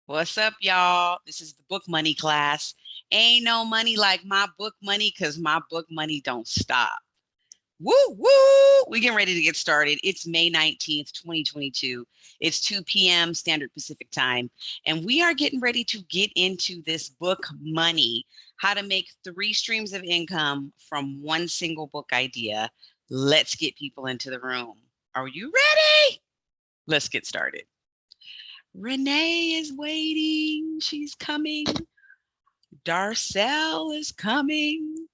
What's up, y'all? This is the book money class. Ain't no money like my book money because my book money don't stop. Woo, woo! We getting ready to get started. It's May 19th, 2022. It's 2 p.m. Standard Pacific Time. And we are getting ready to get into this book money, how to make 3 streams of income from one single book idea. Let's get people into the room. Are you ready? Let's get started. Renee is waiting. She's coming. Darcel is coming.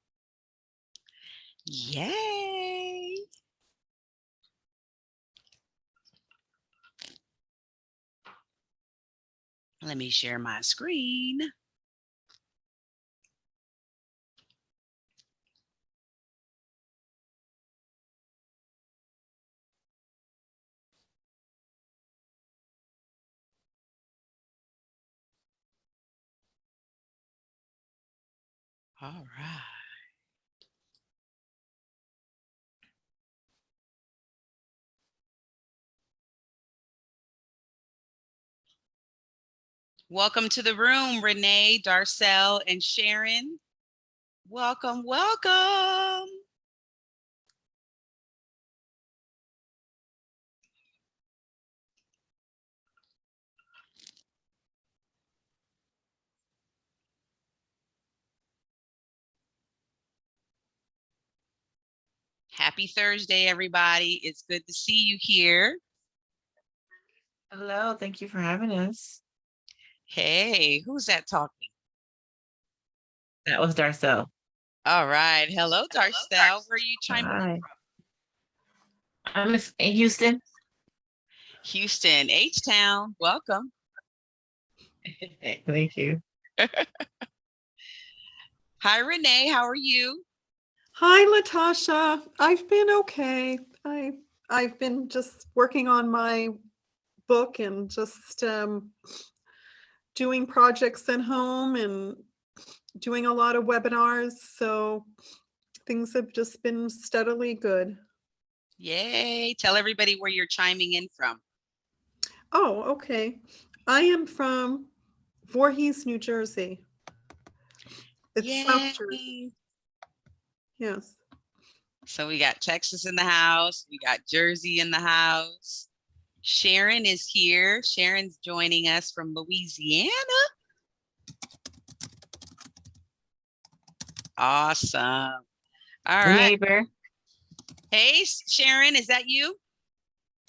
Yay. Let me share my screen. All right. Welcome to the room, Renee, Darcel, and Sharon. Welcome, welcome. Happy Thursday, everybody. It's good to see you here. Hello, thank you for having us. Hey, who's that talking? That was Darcel. All right. Hello, Darcel. Where are you chiming in from? I'm in Houston. Houston, H-Town. Welcome. Thank you. Hi, Renee. How are you? Hi, Latasha. I've been okay. I've been just working on my book and just doing projects at home and doing a lot of webinars. So things have just been steadily good. Yay. Tell everybody where you're chiming in from. Oh, okay. I am from Voorhees, New Jersey. It's Yay. South Jersey. Yes. So we got Texas in the house. We got Jersey in the house. Sharon is here. Sharon's joining us from Louisiana. Awesome. All right. Neighbor. Hey, Sharon, is that you?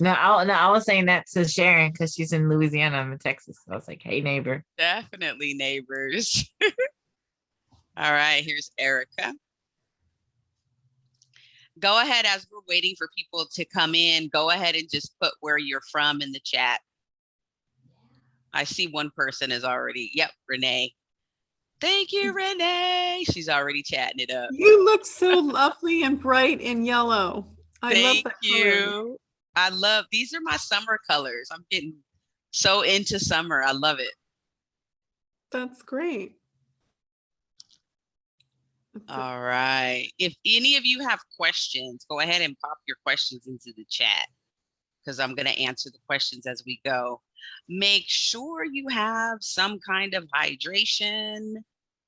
No, I was saying that to Sharon because she's in Louisiana. I'm in Texas. So I was like, hey, neighbor. Definitely neighbors. All right, here's Erica. Go ahead, as we're waiting for people to come in, go ahead and just put where you're from in the chat. I see one person is already, yep, Renee. Thank you, Renee. She's already chatting it up. You look so lovely and bright in yellow. I love that color. I love, these are my summer colors. I'm getting so into summer. I love it. That's great. All right. If any of you have questions, go ahead and pop your questions into the chat because I'm going to answer the questions as we go. Make sure you have some kind of hydration.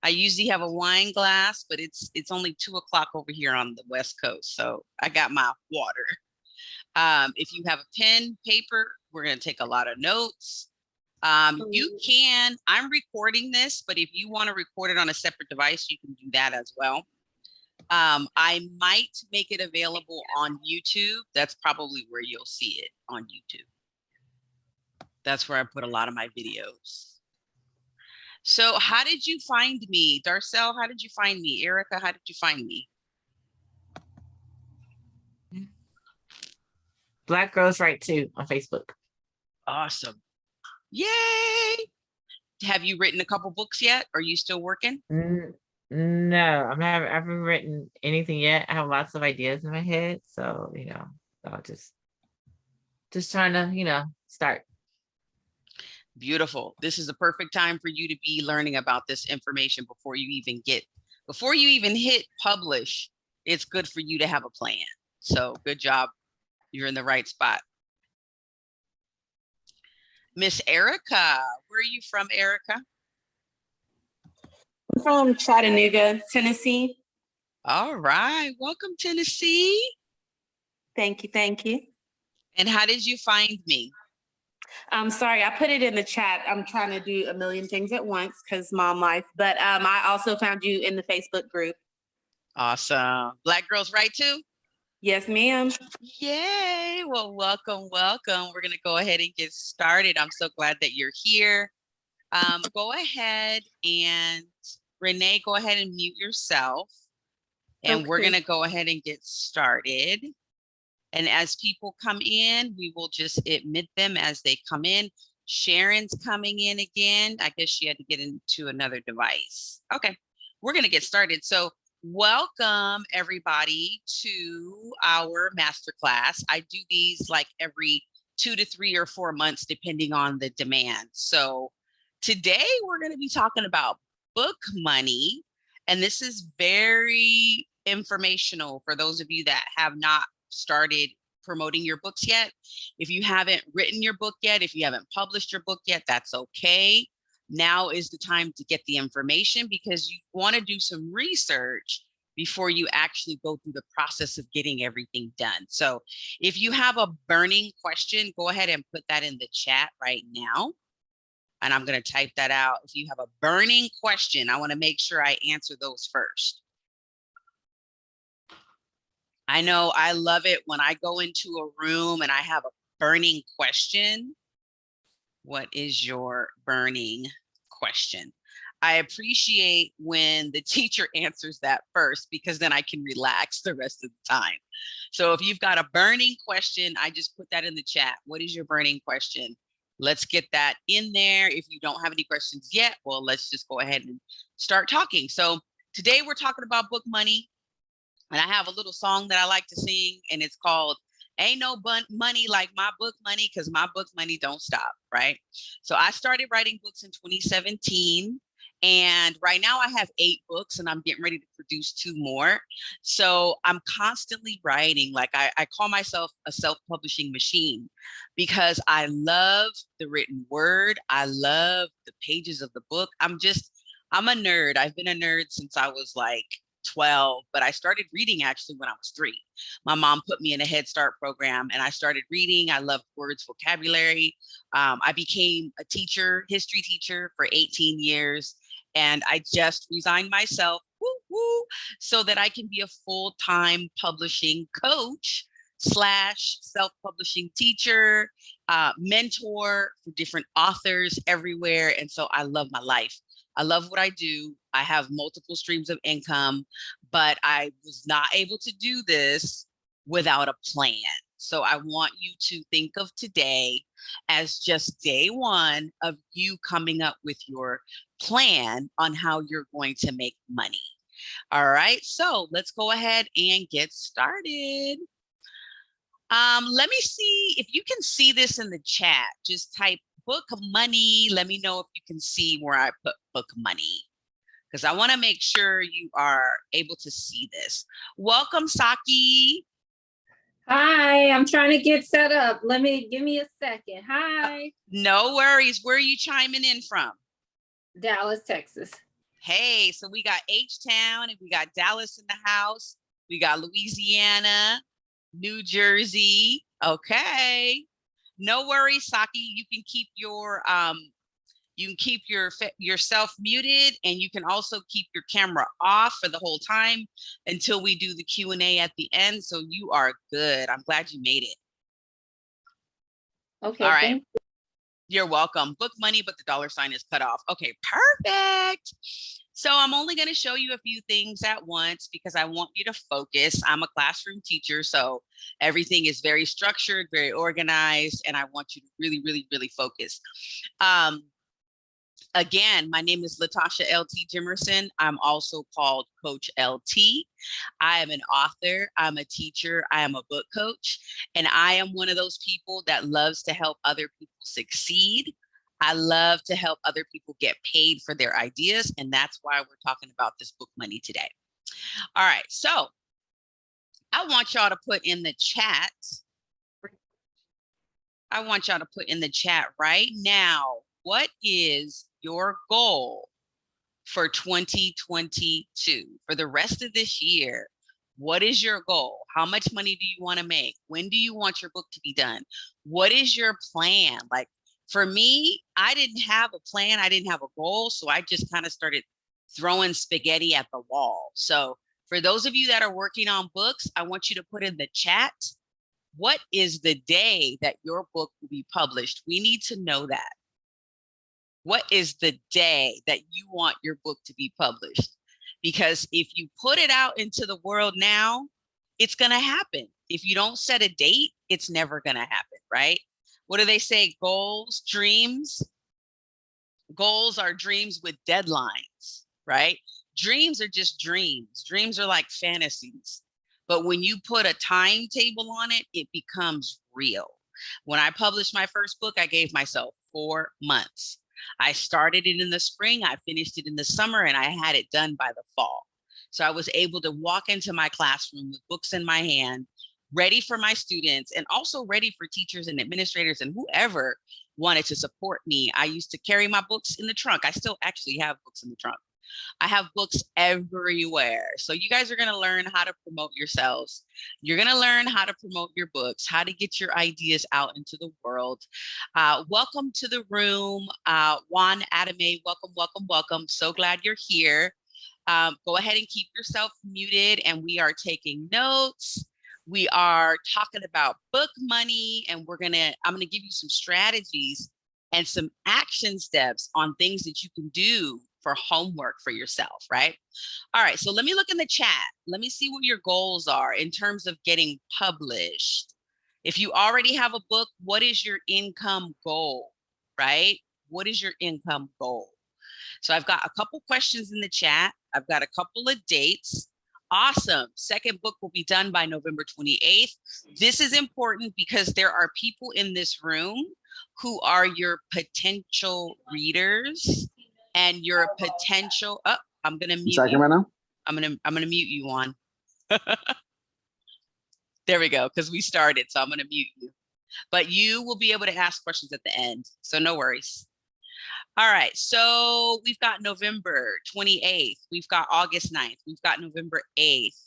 I usually have a wine glass, but it's only 2 o'clock over here on the West Coast. So I got my water. If you have a pen, paper, we're going to take a lot of notes. You can, I'm recording this, but if you want to record it on a separate device, you can do that as well. I might make it available on YouTube. That's probably where you'll see it, on YouTube. That's where I put a lot of my videos. So how did you find me? Darcel, how did you find me? Erica, how did you find me? Black Girls Write Too on Facebook. Awesome. Yay. Have you written a couple books yet? Are you still working? No, I haven't written anything yet. I have lots of ideas in my head. So, I'll just trying to, start. Beautiful. This is the perfect time for you to be learning about this information before you even hit publish. It's good for you to have a plan. So good job. You're in the right spot. Miss Erica. Where are you from, Erica? I'm from Chattanooga, Tennessee. All right. Welcome, Tennessee. Thank you, thank you. And how did you find me? I'm sorry, I put it in the chat. I'm trying to do a million things at once because mom life, but I also found you in the Facebook group. Awesome. Black Girls Right too? Yes, ma'am. Yay. Well, welcome, welcome. We're going to go ahead and get started. I'm so glad that you're here. Go ahead and Renee, go ahead and mute yourself. And we're Okay. going to go ahead and get started. And as people come in, we will just admit them as they come in. Sharon's coming in again. I guess she had to get into another device. Okay, we're going to get started. So welcome everybody to our masterclass. I do these like every 2 to 3 or 4 months, depending on the demand. So today we're going to be talking about book money. And this is very informational for those of you that have not started promoting your books yet. If you haven't written your book yet, if you haven't published your book yet, that's okay. Now is the time to get the information because you want to do some research before you actually go through the process of getting everything done. So if you have a burning question, go ahead and put that in the chat right now. And I'm going to type that out. If you have a burning question, I want to make sure I answer those first. I know I love it when I go into a room and I have a burning question. What is your burning question? I appreciate when the teacher answers that first because then I can relax the rest of the time. So if you've got a burning question, I just put that in the chat. What is your burning question? Let's get that in there. If you don't have any questions yet, well, let's just go ahead and start talking. So today we're talking about book money. And I have a little song that I like to sing, and it's called Ain't No Money Like My Book Money, because my book money don't stop, right? So I started writing books in 2017. And right now I have 8 books and I'm getting ready to produce 2 more. So I'm constantly writing. Like I call myself a self-publishing machine because I love the written word. I love the pages of the book. I'm a nerd. I've been a nerd since I was like 12, but I started reading actually when I was 3. My mom put me in a Head Start program and I started reading. I loved words, vocabulary. I became a teacher, history teacher for 18 years. And I just resigned myself so that I can be a full-time publishing coach / self-publishing teacher, mentor for different authors everywhere. And so I love my life. I love what I do. I have multiple streams of income, but I was not able to do this without a plan. So I want you to think of today as just day 1 of you coming up with your plan on how you're going to make money. All right, so let's go ahead and get started. Let me see if you can see this in the chat. Just type book money. Let me know if you can see where I put book money, because I want to make sure you are able to see this. Welcome, Saki. Hi, I'm trying to get set up. Give me a second. Hi. No worries. Where are you chiming in from? Dallas, Texas. Hey, so we got H-Town and we got Dallas in the house. We got Louisiana, New Jersey. Okay. No worries, Saki. You can keep yourself muted, and you can also keep your camera off for the whole time until we do the Q&A at the end. So you are good. I'm glad you made it. Okay. All right. You're welcome. Book money, but the $sign is cut off. Okay, perfect. So I'm only going to show you a few things at once because I want you to focus. I'm a classroom teacher, so everything is very structured, very organized, and I want you to really, really, really focus. Again, my name is Latasha LT Jimerson. I'm also called Coach LT. I am an author, I'm a teacher, I am a book coach, and I am one of those people that loves to help other people succeed. I love to help other people get paid for their ideas, and that's why we're talking about this book money today. All right, so I want y'all to put in the chat I want y'all to put in the chat right now, what is your goal for 2022? For the rest of this year, what is your goal? How much money do you want to make? When do you want your book to be done? What is your plan? Like for me, I didn't have a plan. I didn't have a goal. So I just kind of started throwing spaghetti at the wall. So for those of you that are working on books, I want you to put in the chat, what is the day that your book will be published? We need to know that. What is the day that you want your book to be published? Because if you put it out into the world now, it's going to happen. If you don't set a date, it's never going to happen, right? What do they say? Goals, dreams. Goals are dreams with deadlines, right? Dreams are just dreams. Dreams are like fantasies. But when you put a timetable on it, it becomes real. When I published my first book, I gave myself 4 months. I started it in the spring, I finished it in the summer, and I had it done by the fall. So I was able to walk into my classroom with books in my hand, ready for my students, and also ready for teachers and administrators and whoever wanted to support me. I used to carry my books in the trunk. I still actually have books in the trunk. I have books everywhere. So you guys are going to learn how to promote yourselves. You're going to learn how to promote your books, how to get your ideas out into the world. Welcome to the room, Juan Adame. Welcome, welcome, welcome. So glad you're here. Go ahead and keep yourself muted, and we are taking notes. We are talking about book money, and I'm gonna give you some strategies and some action steps on things that you can do for homework for yourself, right? All right, so let me look in the chat. Let me see what your goals are in terms of getting published. If you already have a book, what is your income goal, right? What is your income goal? So I've got a couple questions in the chat. I've got a couple of dates. Awesome. Second book will be done by November 28th. This is important because there are people in this room who are your potential readers and your potential, I'm going to mute you. Right now? I'm going to mute you on. There we go. Because we started. So I'm going to mute you, but you will be able to ask questions at the end. So no worries. All right, so we've got November 28th, we've got August 9th, we've got November 8th,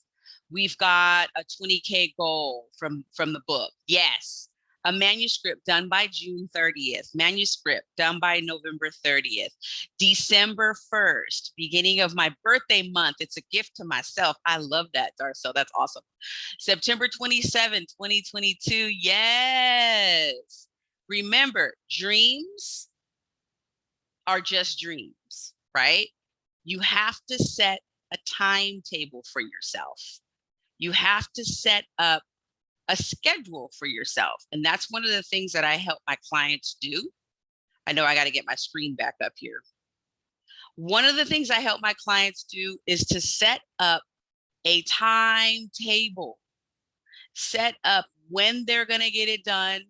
we've got a 20K goal from the book. Yes, a manuscript done by June 30th, manuscript done by November 30th, December 1st, beginning of my birthday month. It's a gift to myself. I love that, Darcel. That's awesome. September 27th, 2022. Yes. Remember, dreams are just dreams, right? You have to set a timetable for yourself. You have to set up a schedule for yourself. And that's one of the things that I help my clients do. I know I got to get my screen back up here. One of the things I help my clients do is to set up a timetable, set up when they're going to get it done,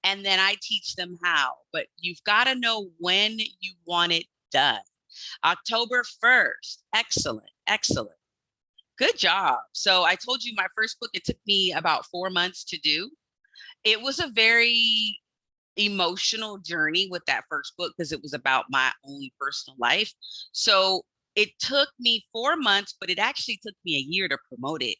and then I teach them how. But you've got to know when you want it done. October 1st. Excellent, excellent. Good job. So I told you my first book, it took me about 4 months to do. It was a very emotional journey with that first book because it was about my own personal life. So it took me 4 months, but it actually took me a year to promote it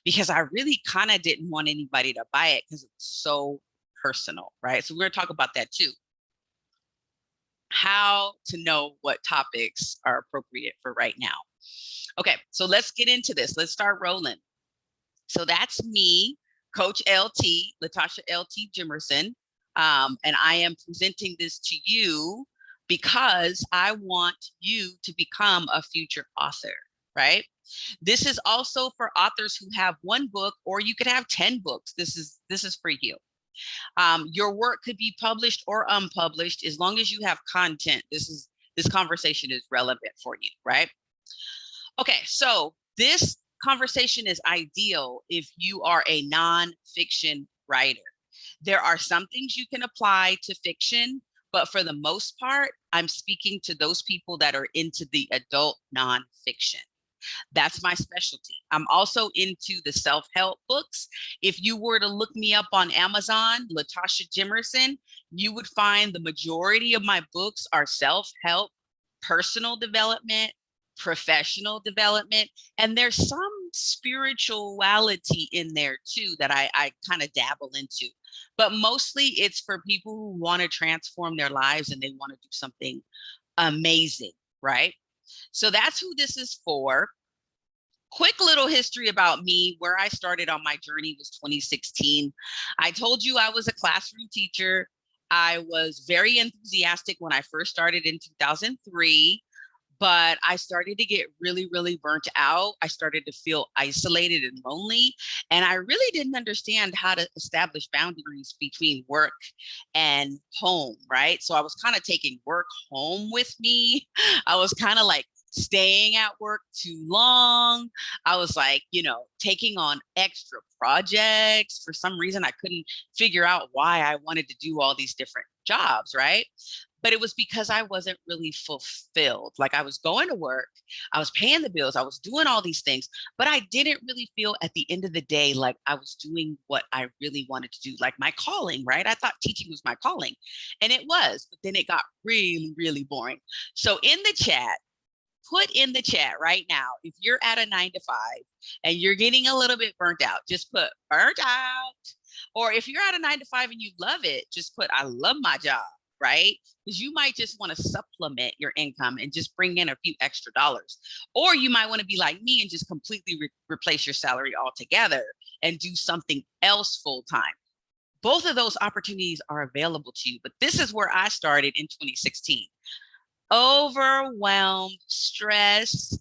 because I really kind of didn't want anybody to buy it because it was so personal, right? So we're going to talk about that too. How to know what topics are appropriate for right now. Okay, so let's get into this. Let's start rolling. So that's me, Coach LT, Latasha LT Jimerson, and I am presenting this to you because I want you to become a future author, right? This is also for authors who have one book, or you could have 10 books. This is for you. Your work could be published or unpublished as long as you have content. This conversation is relevant for you, right? Okay, so this conversation is ideal if you are a nonfiction writer. There are some things you can apply to fiction, but for the most part, I'm speaking to those people that are into the adult nonfiction. That's my specialty. I'm also into the self-help books. If you were to look me up on Amazon, Latasha Jimerson, you would find the majority of my books are self-help, personal development, professional development, and there's some spirituality in there too that I kind of dabble into. But mostly it's for people who want to transform their lives and they want to do something amazing, right? So that's who this is for. Quick little history about me. Where I started on my journey was 2016. I told you I was a classroom teacher. I was very enthusiastic when I first started in 2003, but I started to get really, really burnt out. I started to feel isolated and lonely, and I really didn't understand how to establish boundaries between work and home, right? So I was kind of taking work home with me. I was kind of like staying at work too long. I was like, taking on extra projects. For some reason, I couldn't figure out why I wanted to do all these different jobs, right? But it was because I wasn't really fulfilled. Like, I was going to work, I was paying the bills, I was doing all these things, but I didn't really feel at the end of the day like I was doing what I really wanted to do, like my calling, right? I thought teaching was my calling, and it was, but then it got really, really boring. So put in the chat right now, if you're at a 9 to 5 and you're getting a little bit burnt out, just put burnt out. Or if you're at a 9 to 5 and you love it, just put I love my job, right? Because you might just want to supplement your income and just bring in a few extra dollars. Or you might want to be like me and just completely replace your salary altogether and do something else full time. Both of those opportunities are available to you, but this is where I started in 2016. Overwhelmed, stressed,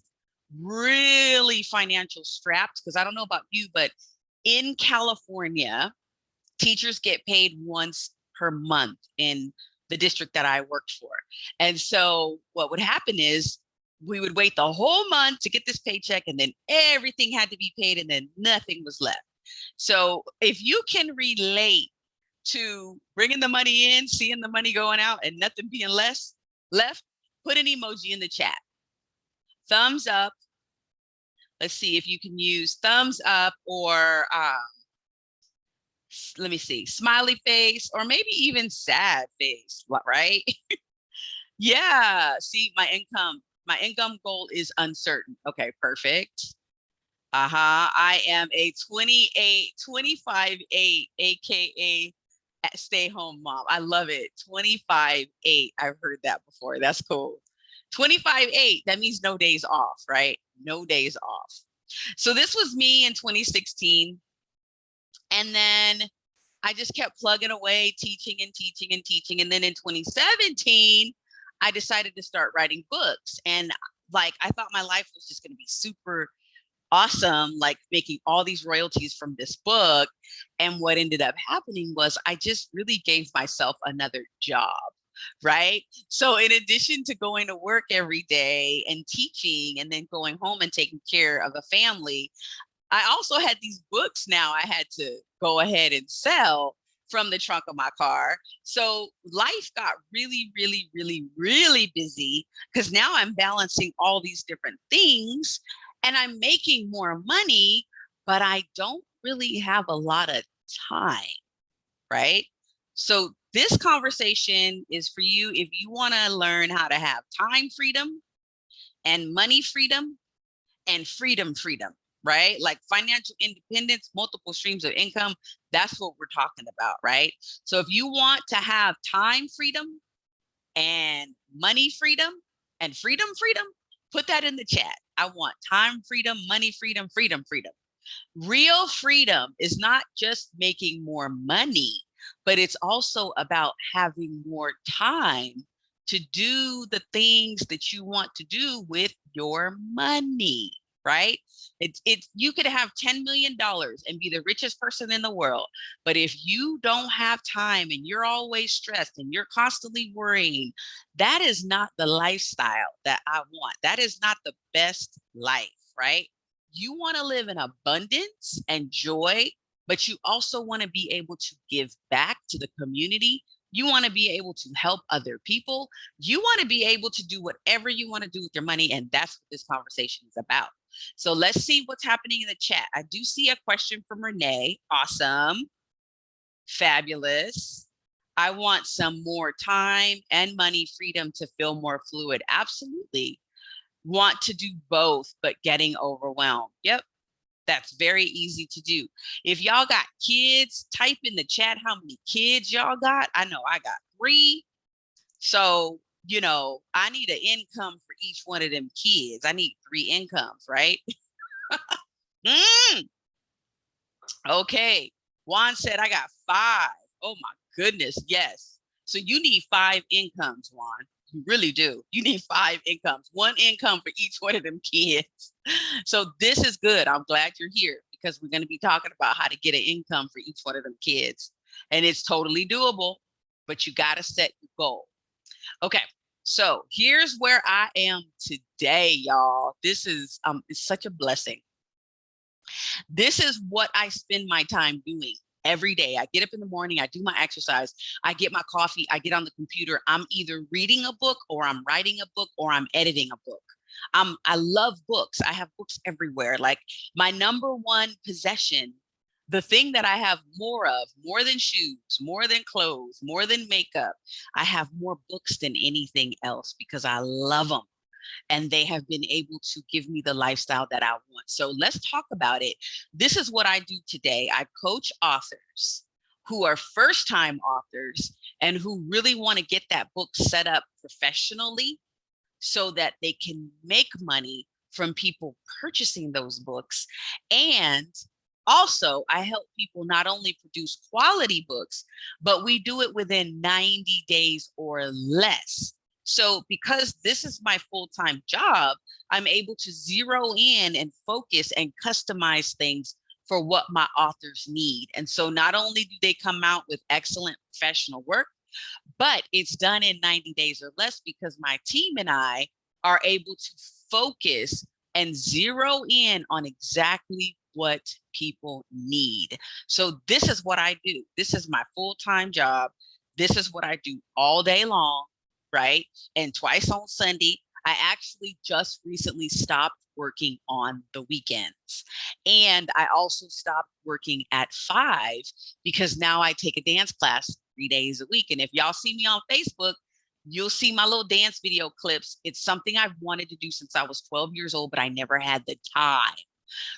really financial strapped, because I don't know about you, but in California, teachers get paid once per month in the district that I worked for. And so what would happen is we would wait the whole month to get this paycheck, and then everything had to be paid, and then nothing was left. So if you can relate to bringing the money in, seeing the money going out, and nothing being left, put an emoji in the chat. Thumbs up. Let's see if you can use thumbs up, or let me see, smiley face, or maybe even sad face, right? Yeah, see, my income goal is uncertain. Okay, perfect. I am a 25/8, AKA stay home mom. I love it. 25/8. I've heard that before. That's cool. 25/8. That means no days off, right? No days off. So this was me in 2016. And then I just kept plugging away, teaching and teaching and teaching. And then in 2017, I decided to start writing books. And like, I thought my life was just going to be super awesome, like making all these royalties from this book. And what ended up happening was I just really gave myself another job, right? So in addition to going to work every day and teaching and then going home and taking care of a family, I also had these books now I had to go ahead and sell from the trunk of my car. So life got really, really, really, really busy, because now I'm balancing all these different things and I'm making more money, but I don't really have a lot of time, right? So this conversation is for you if you want to learn how to have time freedom and money freedom and freedom, right? Like financial independence, multiple streams of income. That's what we're talking about, right? So if you want to have time freedom and money freedom and freedom, put that in the chat. I want time freedom, money freedom, freedom. Real freedom is not just making more money, but it's also about having more time to do the things that you want to do with your money, right? You could have $10 million and be the richest person in the world, but if you don't have time and you're always stressed and you're constantly worrying, that is not the lifestyle that I want. That is not the best life, right? You want to live in abundance and joy, but you also want to be able to give back to the community You want to be able to help other people. You want to be able to do whatever you want to do with your money. And that's what this conversation is about. So let's see what's happening in the chat. I do see a question from Renee. Awesome. Fabulous. I want some more time and money freedom to feel more fluid. Absolutely. Want to do both, but getting overwhelmed. Yep. That's very easy to do. If y'all got kids, type in the chat how many kids y'all got. I know I got 3. So, you know, I need an income for each one of them kids. I need 3 incomes, right? Okay. Juan said, I got 5. Oh my goodness. Yes. So you need 5 incomes, Juan. You really do. You need 5 incomes, 1 income for each one of them kids. So this is good. I'm glad you're here because we're going to be talking about how to get an income for each one of them kids. And it's totally doable, but you got to set your goal. Okay. So here's where I am today, y'all. This is it's such a blessing. This is what I spend my time doing every day. I get up in the morning, I do my exercise, I get my coffee, I get on the computer. I'm either reading a book or I'm writing a book or I'm editing a book. I love books. I have books everywhere. Like my number one possession, the thing that I have more of, more than shoes, more than clothes, more than makeup, I have more books than anything else because I love them. And they have been able to give me the lifestyle that I want. So let's talk about it. This is what I do today. I coach authors who are first-time authors and who really want to get that book set up professionally so that they can make money from people purchasing those books. And also, I help people not only produce quality books, but we do it within 90 days or less. So because this is my full-time job, I'm able to zero in and focus and customize things for what my authors need. And so not only do they come out with excellent professional work, but it's done in 90 days or less because my team and I are able to focus and zero in on exactly what people need. So this is what I do. This is my full-time job. This is what I do all day long, right? And twice on Sunday. I actually just recently stopped working on the weekends. And I also stopped working at 5 because now I take a dance class 3 days a week. And if y'all see me on Facebook, you'll see my little dance video clips. It's something I've wanted to do since I was 12 years old, but I never had the time.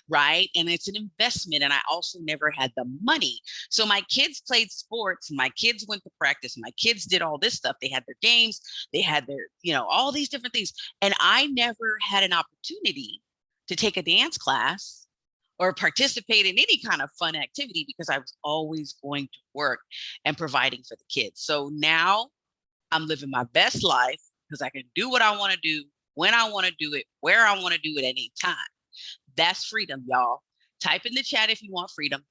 Right. And it's an investment. And I also never had the money. So my kids played sports and my kids went to practice. And my kids did all this stuff. They had their games, they had their, you know, all these different things. And I never had an opportunity to take a dance class or participate in any kind of fun activity because I was always going to work and providing for the kids. So now I'm living my best life because I can do what I want to do, when I want to do it, where I want to do it at any time. That's freedom, y'all. Type in the chat if you want freedom.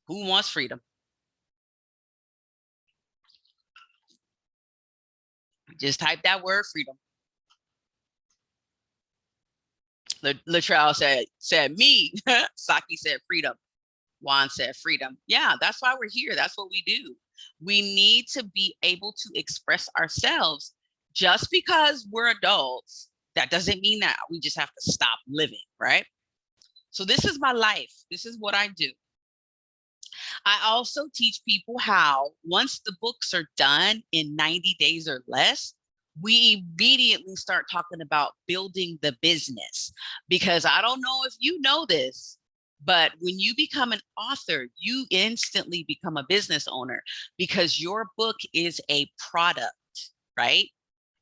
Who wants freedom? Just type that word freedom. Latrell said me. Saki said freedom. Juan said freedom. Yeah, that's why we're here. That's what we do. We need to be able to express ourselves. Just because we're adults, that doesn't mean that we just have to stop living, right? So this is my life. This is what I do. I also teach people how, once the books are done in 90 days or less, we immediately start talking about building the business. Because I don't know if you know this, but when you become an author, you instantly become a business owner because your book is a product, right?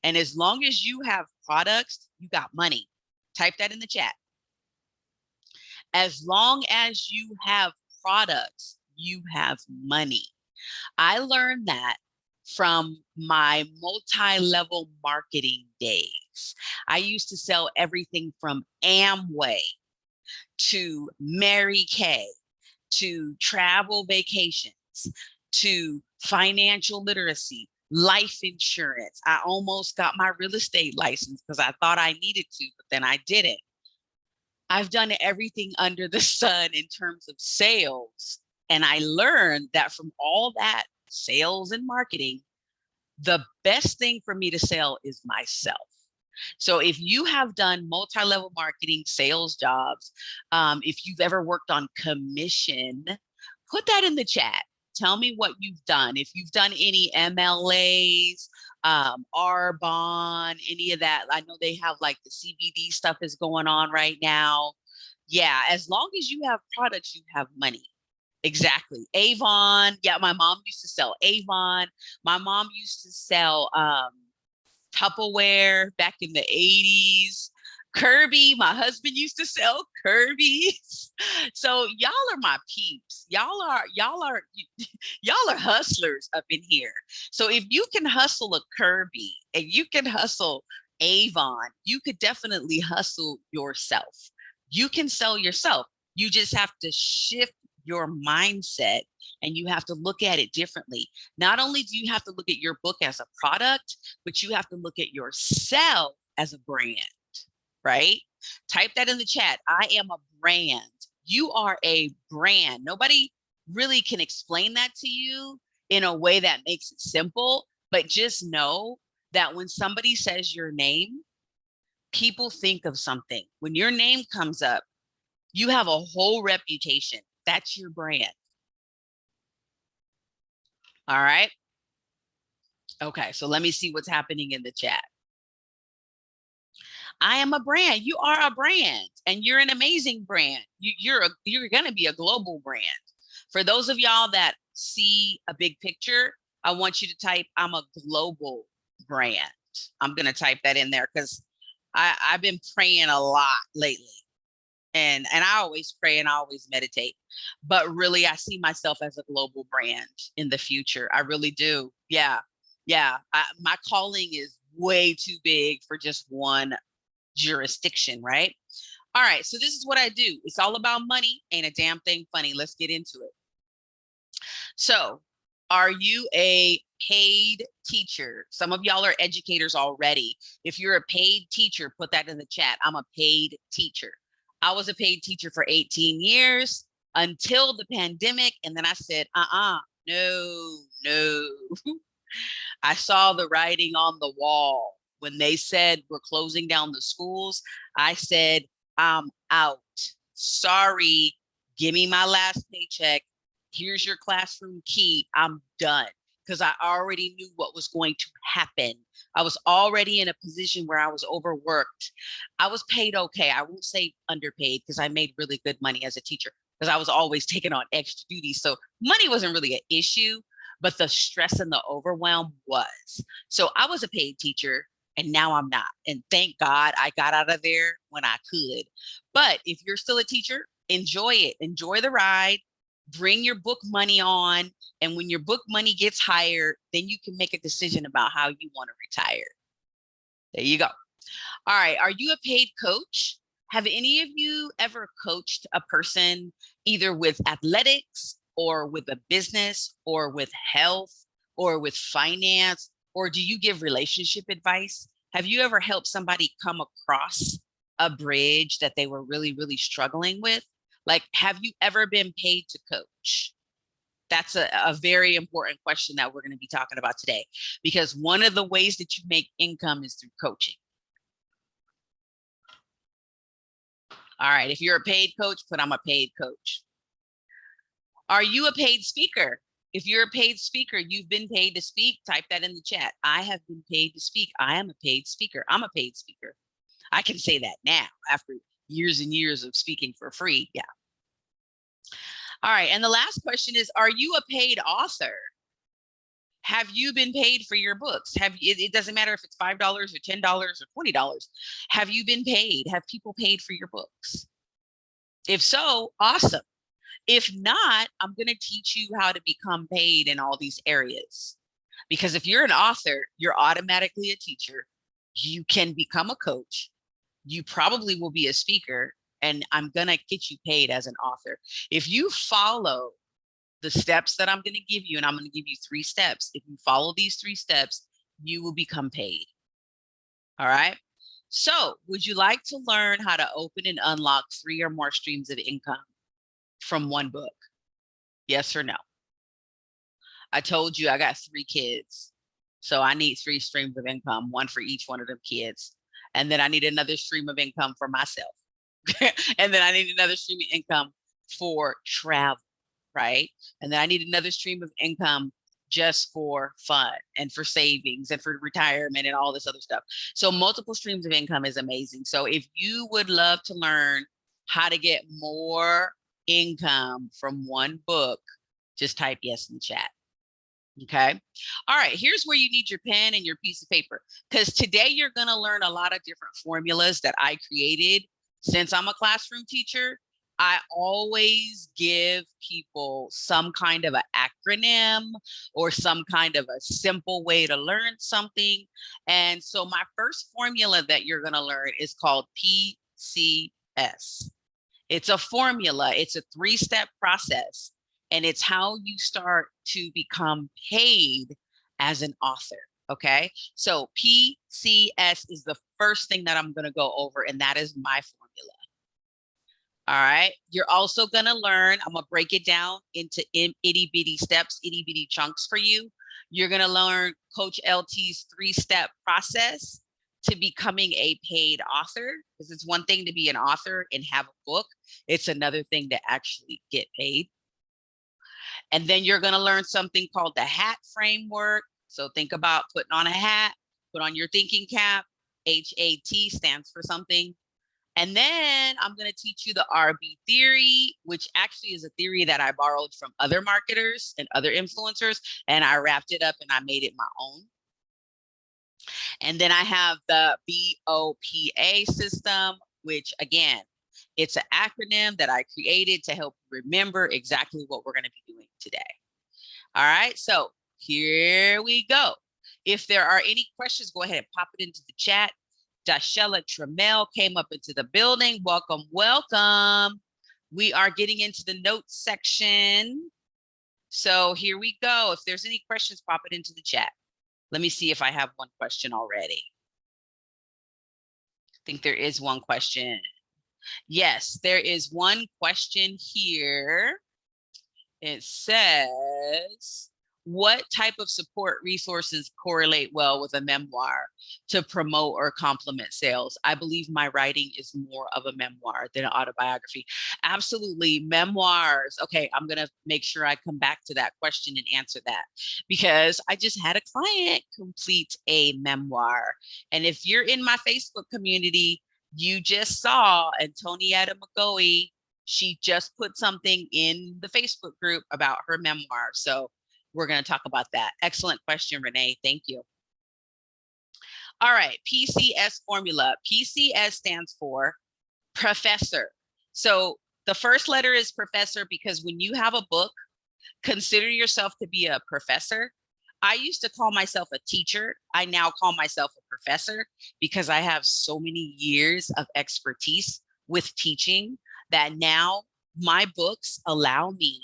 And as long as you have products, you got money. Type that in the chat. As long as you have products, you have money. I learned that from my multi-level marketing days. I used to sell everything from Amway to Mary Kay to travel vacations to financial literacy, life insurance. I almost got my real estate license because I thought I needed to, but then I didn't. I've done everything under the sun in terms of sales. And I learned that from all that sales and marketing, the best thing for me to sell is myself. So if you have done multi-level marketing sales jobs, if you've ever worked on commission, put that in the chat. Tell me what you've done. If you've done any MLAs, Arbonne, any of that. I know they have like the CBD stuff is going on right now. Yeah, as long as you have products, you have money. Exactly. Avon. Yeah, my mom used to sell Avon. My mom used to sell Tupperware back in the 80s. Kirby, my husband used to sell Kirby's. So y'all are my peeps. Y'all are hustlers up in here. So if you can hustle a Kirby and you can hustle Avon, you could definitely hustle yourself. You can sell yourself. You just have to shift your mindset and you have to look at it differently. Not only do you have to look at your book as a product, but you have to look at yourself as a brand, right? Type that in the chat. I am a brand. You are a brand. Nobody really can explain that to you in a way that makes it simple, but just know that when somebody says your name, people think of something. When your name comes up, you have a whole reputation. That's your brand. All right. Okay, so let me see what's happening in the chat. I am a brand. You are a brand, and you're an amazing brand. You're going to be a global brand. For those of y'all that see a big picture, I want you to type, I'm a global brand. I'm going to type that in there because I've been praying a lot lately. And I always pray and I always meditate, but really I see myself as a global brand in the future. I really do. Yeah. My calling is way too big for just one jurisdiction, right? All right, so this is what I do. It's all about money. Ain't a damn thing funny. Let's get into it. So, are you a paid teacher? Some of y'all are educators already. If you're a paid teacher, put that in the chat. I'm a paid teacher. I was a paid teacher for 18 years until the pandemic. And then I said, no. I saw the writing on the wall. When they said we're closing down the schools, I said, I'm out. Sorry, give me my last paycheck. Here's your classroom key. I'm done. Because I already knew what was going to happen. I was already in a position where I was overworked. I was paid okay. I won't say underpaid because I made really good money as a teacher because I was always taking on extra duties. So money wasn't really an issue, but the stress and the overwhelm was. So I was a paid teacher and now I'm not. And thank God I got out of there when I could. But if you're still a teacher, enjoy it. Enjoy the ride. Bring your book money on. And when your book money gets higher, then you can make a decision about how you want to retire. There you go. All right. Are you a paid coach? Have any of you ever coached a person either with athletics or with a business or with health or with finance? Or do you give relationship advice? Have you ever helped somebody come across a bridge that they were really, really struggling with? Like, have you ever been paid to coach? That's a very important question that we're going to be talking about today, because one of the ways that you make income is through coaching. All right, if you're a paid coach, put I'm a paid coach. Are you a paid speaker? If you're a paid speaker, you've been paid to speak, type that in the chat. I have been paid to speak. I am a paid speaker. I'm a paid speaker. I can say that now after years and years of speaking for free. Yeah. All right. And the last question is, are you a paid author? Have you been paid for your books? It doesn't matter if it's $5 or $10 or $20. Have you been paid? Have people paid for your books? If so, awesome. If not, I'm going to teach you how to become paid in all these areas. Because if you're an author, you're automatically a teacher. You can become a coach. You probably will be a speaker, and I'm going to get you paid as an author. If you follow the steps that I'm going to give you, and I'm going to give you 3 steps. If you follow these 3 steps, you will become paid. All right. So would you like to learn how to open and unlock 3 or more streams of income from one book? Yes or no? I told you I got 3 kids. So I need 3 streams of income, one for each one of them kids. And then I need another stream of income for myself. And then I need another stream of income for travel, right? And then I need another stream of income just for fun and for savings and for retirement and all this other stuff. So multiple streams of income is amazing. So if you would love to learn how to get more income from one book, just type yes in the chat. Okay. All right. Here's where you need your pen and your piece of paper, because today you're going to learn a lot of different formulas that I created. Since I'm a classroom teacher, I always give people some kind of an acronym or some kind of a simple way to learn something. And so my first formula that you're going to learn is called PCS. It's a formula. It's a 3-step process. And it's how you start to become paid as an author, okay? So PCS is the first thing that I'm gonna go over, and that is my formula. All right, you're also gonna learn, I'm gonna break it down into itty bitty steps, itty bitty chunks for you. You're gonna learn Coach LT's 3-step process to becoming a paid author, because it's one thing to be an author and have a book. It's another thing to actually get paid. And then you're going to learn something called the HAT framework. So think about putting on a hat, put on your thinking cap. HAT stands for something. And then I'm going to teach you the RB theory, which actually is a theory that I borrowed from other marketers and other influencers, and I wrapped it up and I made it my own. And then I have the BOPA system, which again, it's an acronym that I created to help remember exactly what we're going to be doing today. All right, so here we go. If there are any questions, go ahead and pop it into the chat. Dashella Trammell came up into the building. Welcome, welcome. We are getting into the notes section. So here we go. If there's any questions, pop it into the chat. Let me see if I have one question already. I think there is one question. Yes, there is one question here. It says, what type of support resources correlate well with a memoir to promote or complement sales? I believe my writing is more of a memoir than an autobiography. Absolutely, memoirs. Okay, I'm gonna make sure I come back to that question and answer that, because I just had a client complete a memoir. And if you're in my Facebook community, you just saw Antonietta McGoey, she just put something in the Facebook group about her memoir. So we're going to talk about that. Excellent question, Renee. Thank you. All right, PCS formula. PCS stands for professor. So the first letter is professor because when you have a book, consider yourself to be a professor. I used to call myself a teacher. I now call myself a professor because I have so many years of expertise with teaching that now my books allow me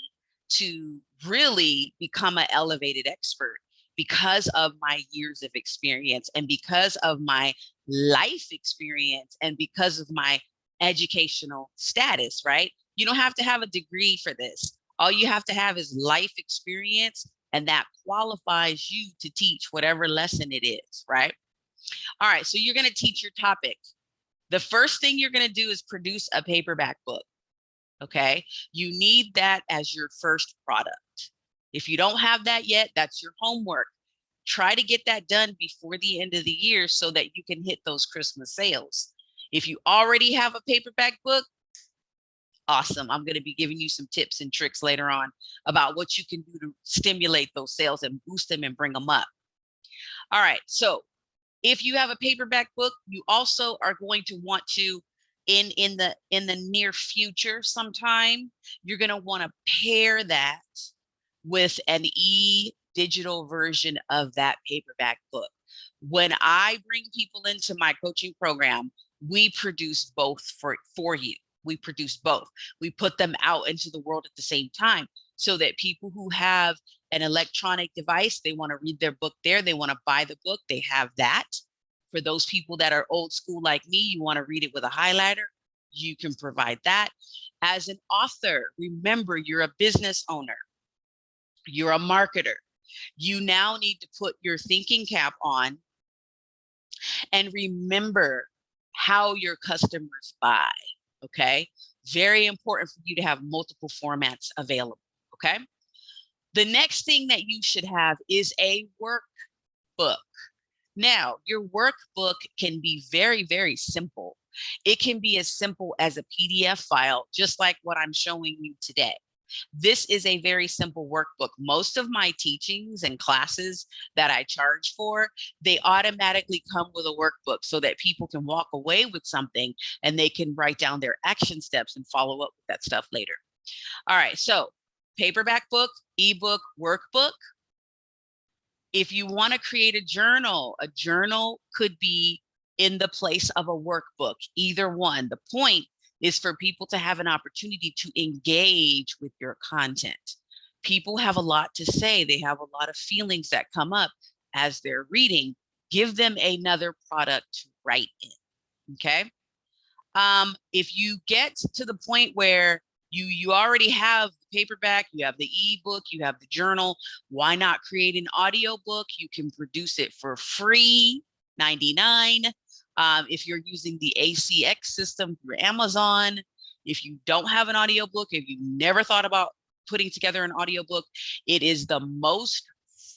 to really become an elevated expert because of my years of experience and because of my life experience and because of my educational status, right? You don't have to have a degree for this. All you have to have is life experience, and that qualifies you to teach whatever lesson it is, right? All right, so you're gonna teach your topic. The first thing you're gonna do is produce a paperback book, okay? You need that as your first product. If you don't have that yet, that's your homework. Try to get that done before the end of the year so that you can hit those Christmas sales. If you already have a paperback book, awesome. I'm going to be giving you some tips and tricks later on about what you can do to stimulate those sales and boost them and bring them up. All right. So if you have a paperback book, you also are going to want to, in the near future sometime, you're going to want to pair that with an digital version of that paperback book. When I bring people into my coaching program, we produce both for you. We produce both. We put them out into the world at the same time so that people who have an electronic device, they want to read their book there, they want to buy the book, they have that. For those people that are old school like me, you want to read it with a highlighter, you can provide that. As an author, remember, you're a business owner, you're a marketer. You now need to put your thinking cap on and remember how your customers buy, okay? Very important for you to have multiple formats available, okay? The next thing that you should have is a workbook. Now, your workbook can be very, very simple. It can be as simple as a PDF file, just like what I'm showing you today. This is a very simple workbook. Most of my teachings and classes that I charge for, they automatically come with a workbook so that people can walk away with something and they can write down their action steps and follow up with that stuff later. All right, so paperback book, ebook, workbook. If you want to create a journal could be in the place of a workbook, either one. The point is for people to have an opportunity to engage with your content. People have a lot to say. They have a lot of feelings that come up as they're reading. Give them another product to write in, okay? If you get to the point where you already have the paperback, you have the ebook, you have the journal, why not create an audio book? You can produce it for free, $99. If you're using the ACX system through Amazon, if you don't have an audiobook, if you never thought about putting together an audiobook, it is the most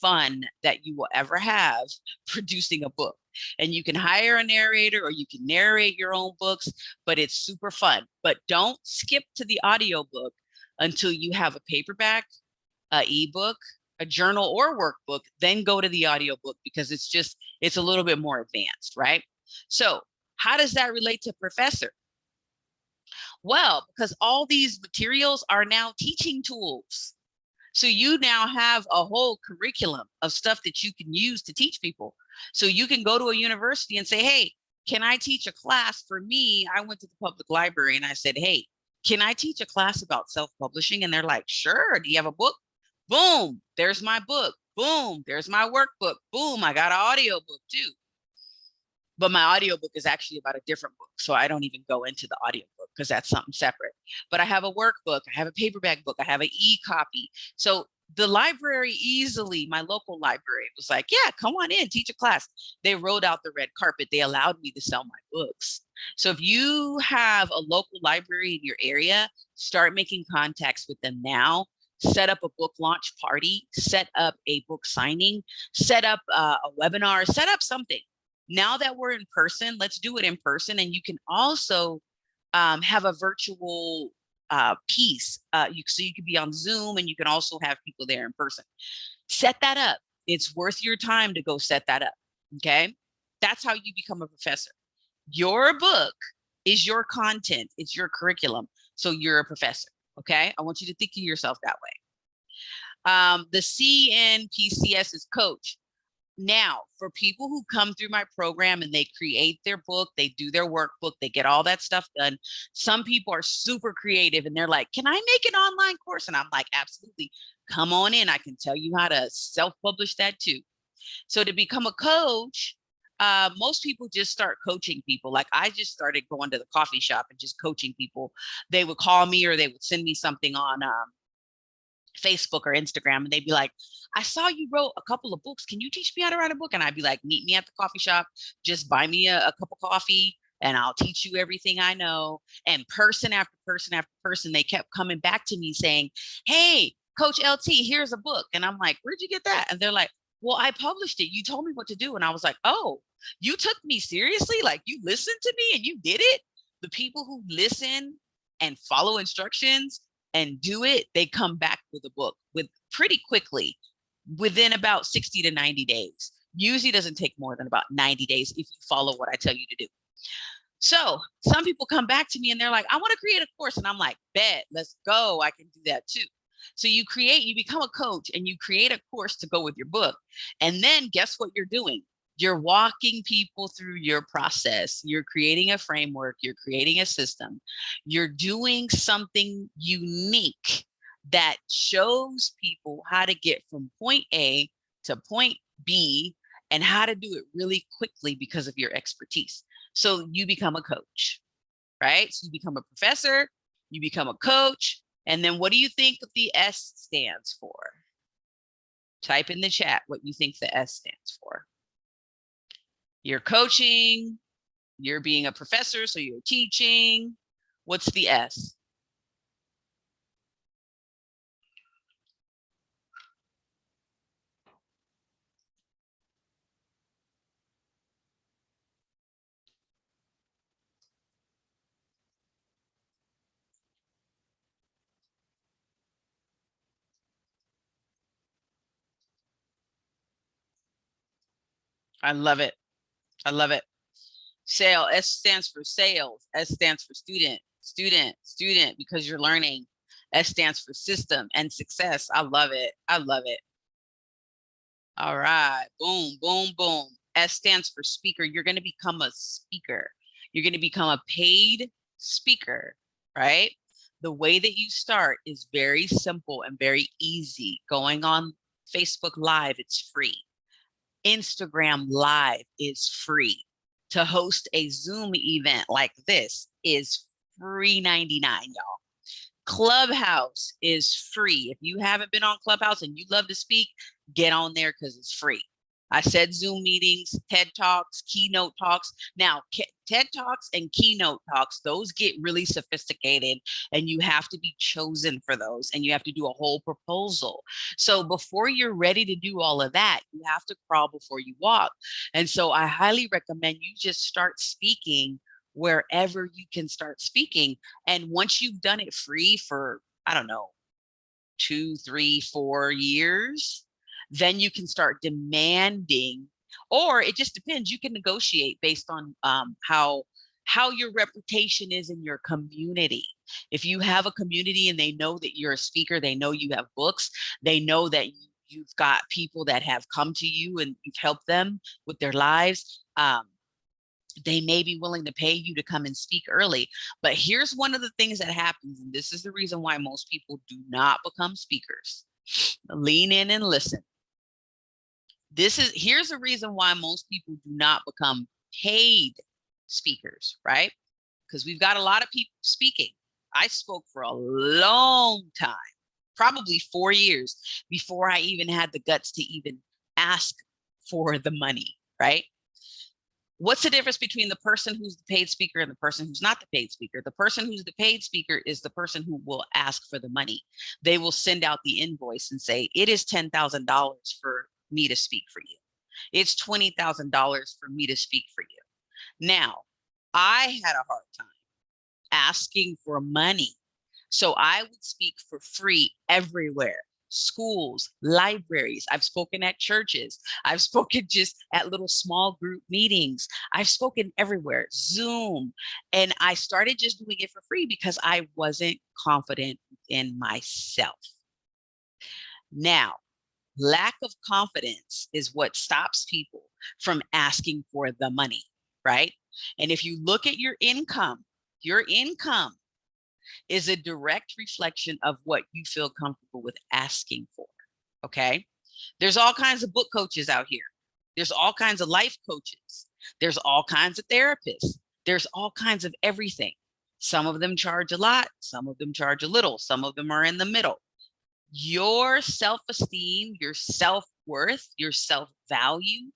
fun that you will ever have producing a book. And you can hire a narrator or you can narrate your own books, but it's super fun. But don't skip to the audiobook until you have a paperback, an ebook, a journal or workbook, then go to the audiobook because it's a little bit more advanced, right? So how does that relate to professor? Well, because all these materials are now teaching tools. So you now have a whole curriculum of stuff that you can use to teach people. So you can go to a university and say, hey, can I teach a class? For me, I went to the public library and I said, hey, can I teach a class about self-publishing? And they're like, sure. Do you have a book? Boom, there's my book. Boom, there's my workbook. Boom, I got an audio book too. But my audiobook is actually about a different book. So I don't even go into the audiobook because that's something separate. But I have a workbook, I have a paperback book, I have an e-copy. So the library easily, my local library was like, yeah, come on in, teach a class. They rolled out the red carpet. They allowed me to sell my books. So if you have a local library in your area, start making contacts with them now. Set up a book launch party, set up a book signing, set up a webinar, set up something. Now that we're in person, let's do it in person. And you can also have a virtual piece. So you could be on Zoom and you can also have people there in person. Set that up. It's worth your time to go set that up, okay? That's how you become a professor. Your book is your content. It's your curriculum. So you're a professor, okay? I want you to think of yourself that way. The C in PCS is coach. Now, for people who come through my program and they create their book, they do their workbook, they get all that stuff done. Some people are super creative and they're like, can I make an online course? And I'm like, absolutely. Come on in. I can tell you how to self-publish that too. So to become a coach, most people just start coaching people. Like I just started going to the coffee shop and just coaching people. They would call me or they would send me something on Facebook or Instagram, and they'd be like, I saw you wrote a couple of books. Can you teach me how to write a book? And I'd be like, meet me at the coffee shop. Just buy me a cup of coffee and I'll teach you everything I know. And person after person after person, they kept coming back to me saying, hey, Coach LT, here's a book. And I'm like, where'd you get that? And they're like, well, I published it. You told me what to do. And I was like, oh, you took me seriously? Like you listened to me and you did it? The people who listen and follow instructions and do it, they come back with a book with pretty quickly, within about 60 to 90 days. Usually doesn't take more than about 90 days if you follow what I tell you to do. So some people come back to me and they're like, I want to create a course. And I'm like, bet, let's go. I can do that too. So you become a coach and you create a course to go with your book. And then guess what you're doing? You're walking people through your process. You're creating a framework. You're creating a system. You're doing something unique that shows people how to get from point A to point B and how to do it really quickly because of your expertise. So you become a coach, right? So you become a professor, you become a coach. And then what do you think the S stands for? Type in the chat what you think the S stands for. You're coaching, you're being a professor, so you're teaching. What's the S? I love it. I love it. Sale, S stands for sales. S stands for student, student, student, because you're learning. S stands for system and success. I love it. I love it. All right. Boom, boom, boom. S stands for speaker. You're going to become a speaker. You're going to become a paid speaker, right? The way that you start is very simple and very easy. Going on Facebook Live, it's free. Instagram Live is free. To host a Zoom event like this is free 99, y'all. Clubhouse is free. If you haven't been on Clubhouse and you love to speak, get on there because it's free. I said Zoom meetings, TED Talks, Keynote Talks. Now, TED Talks and Keynote Talks, those get really sophisticated and you have to be chosen for those and you have to do a whole proposal. So before you're ready to do all of that, you have to crawl before you walk. And so I highly recommend you just start speaking wherever you can start speaking. And once you've done it free for, I don't know, 2, 3, 4 years, then you can start demanding, or it just depends. You can negotiate based on how your reputation is in your community. If you have a community and they know that you're a speaker, they know you have books, they know that you've got people that have come to you and you've helped them with their lives, they may be willing to pay you to come and speak early. But here's one of the things that happens, and this is the reason why most people do not become speakers. Lean in and listen. Here's the reason why most people do not become paid speakers, right? Because we've got a lot of people speaking. I spoke for a long time, probably 4 years before I even had the guts to even ask for the money, right? What's the difference between the person who's the paid speaker and the person who's not the paid speaker? The person who's the paid speaker is the person who will ask for the money. They will send out the invoice and say, it is $10,000 for me to speak for you. It's $20,000 for me to speak for you. Now, I had a hard time asking for money. So I would speak for free everywhere. Schools, libraries. I've spoken at churches. I've spoken just at little small group meetings. I've spoken everywhere, Zoom. And I started just doing it for free because I wasn't confident in myself. Now, lack of confidence is what stops people from asking for the money, right? And if you look at your income is a direct reflection of what you feel comfortable with asking for, okay? There's all kinds of book coaches out here. There's all kinds of life coaches. There's all kinds of therapists. There's all kinds of everything. Some of them charge a lot. Some of them charge a little. Some of them are in the middle. Your self-esteem, your self-worth, your self-value,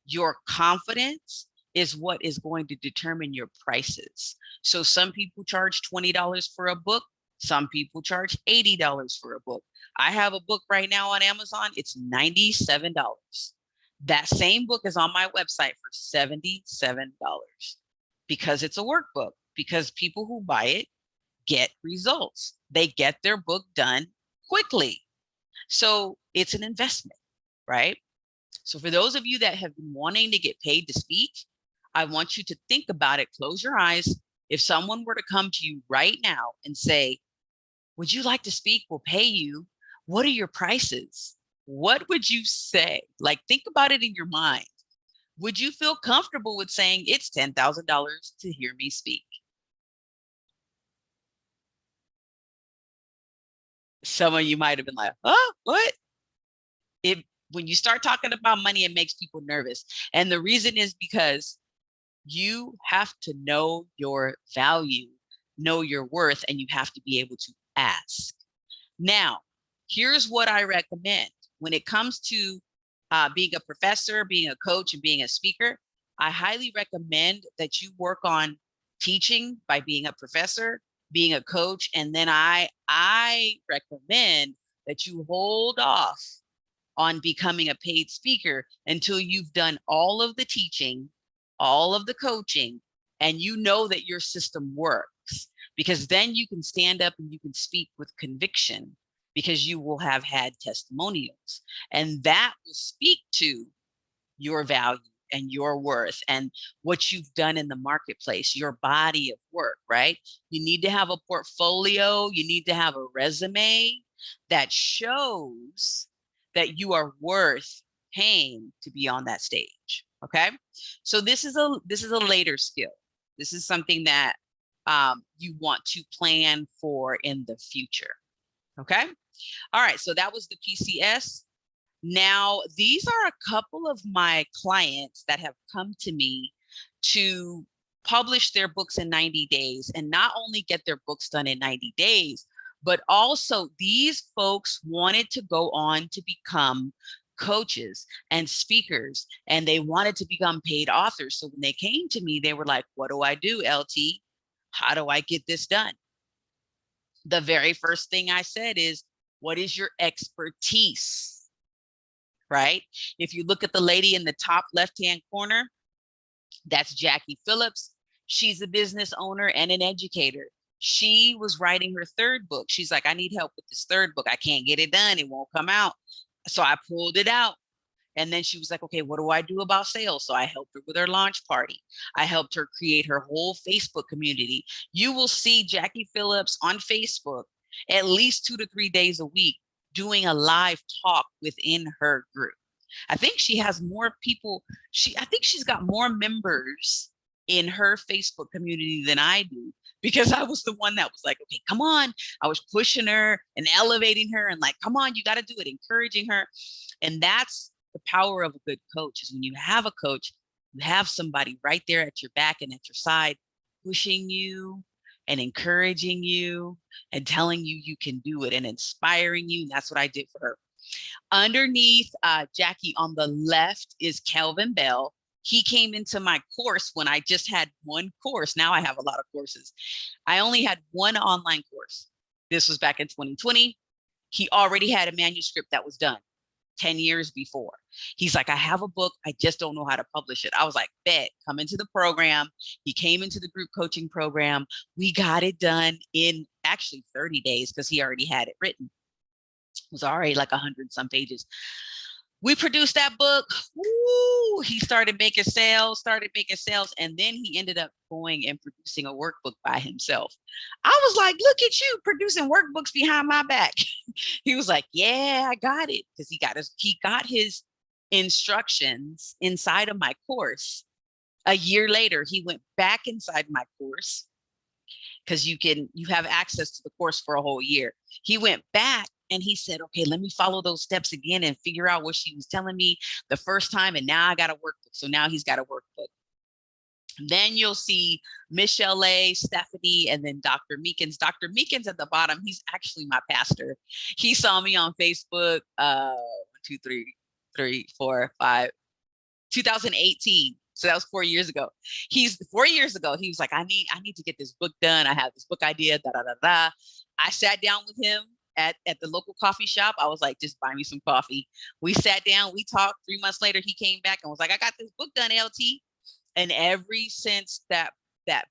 your confidence is what is going to determine your prices. So some people charge $20 for a book. Some people charge $80 for a book. I have a book right now on Amazon. It's $97. That same book is on my website for $77 because it's a workbook, because people who buy it get results. They get their book done quickly. So it's an investment, right? So for those of you that have been wanting to get paid to speak, I want you to think about it. Close your eyes. If someone were to come to you right now and say, would you like to speak? We'll pay you. What are your prices? What would you say? Like, think about it in your mind. Would you feel comfortable with saying it's $10,000 to hear me speak? Some of you might have been like, oh, what? When you start talking about money, it makes people nervous. And the reason is because you have to know your value, know your worth, and you have to be able to ask. Now, here's what I recommend. when it comes to being a professor, being a coach, and being a speaker, I highly recommend that you work on teaching by being a professor, being a coach, and then I recommend that you hold off on becoming a paid speaker until you've done all of the teaching, all of the coaching, and you know that your system works, because then you can stand up and you can speak with conviction, because you will have had testimonials, and that will speak to your value and your worth and what you've done in the marketplace, your body of work, right? You need to have a portfolio, you need to have a resume that shows that you are worth paying to be on that stage. Okay, so this is a later skill. This is something that you want to plan for in the future. Okay, all right, so that was the PCS. Now, these are a couple of my clients that have come to me to publish their books in 90 days, and not only get their books done in 90 days, but also these folks wanted to go on to become coaches and speakers, and they wanted to become paid authors. So when they came to me, they were like, what do I do, LT? How do I get this done? The very first thing I said is, what is your expertise? Right? If you look at the lady in the top left-hand corner, that's Jackie Phillips. She's a business owner and an educator. She was writing her third book. She's like, I need help with this third book. I can't get it done. It won't come out. So I pulled it out. And then she was like, okay, what do I do about sales? So I helped her with her launch party. I helped her create her whole Facebook community. You will see Jackie Phillips on Facebook at least 2 to 3 days a week doing a live talk within her group. I think she has more people. I think she's got more members in her Facebook community than I do, because I was the one that was like, okay, come on. I was pushing her and elevating her and like, come on, you got to do it, encouraging her. And that's the power of a good coach, is when you have a coach, you have somebody right there at your back and at your side, pushing you and encouraging you and telling you you can do it and inspiring you. And that's what I did for her. Underneath Jackie on the left is Kelvin Bell. He came into my course when I just had one course. Now I have a lot of courses. I only had one online course. This was back in 2020. He already had a manuscript that was done 10 years before. He's like, I have a book, I just don't know how to publish it. I was like, bet, come into the program. He came into the group coaching program. We got it done in actually 30 days because he already had it written. It was already like 100 some pages. We produced that book. Woo, he started making sales, and then he ended up going and producing a workbook by himself. I was like, look at you producing workbooks behind my back. He was like, yeah, I got it, because he got his instructions inside of my course. A year later, he went back inside my course, because you have access to the course for a whole year. He went back and he said, okay, let me follow those steps again and figure out what she was telling me the first time. And now I got a workbook. So now he's got a workbook. Then you'll see Michelle A, Stephanie, and then Dr. Meekins. Dr. Meekins at the bottom, he's actually my pastor. He saw me on Facebook, 2018. So that was 4 years ago. 4 years ago, he was like, I need to get this book done. I have this book idea, da, da, da, da. I sat down with him at the local coffee shop. I was like, just buy me some coffee. We sat down, we talked. 3 months later, he came back and was like, I got this book done, LT. And since that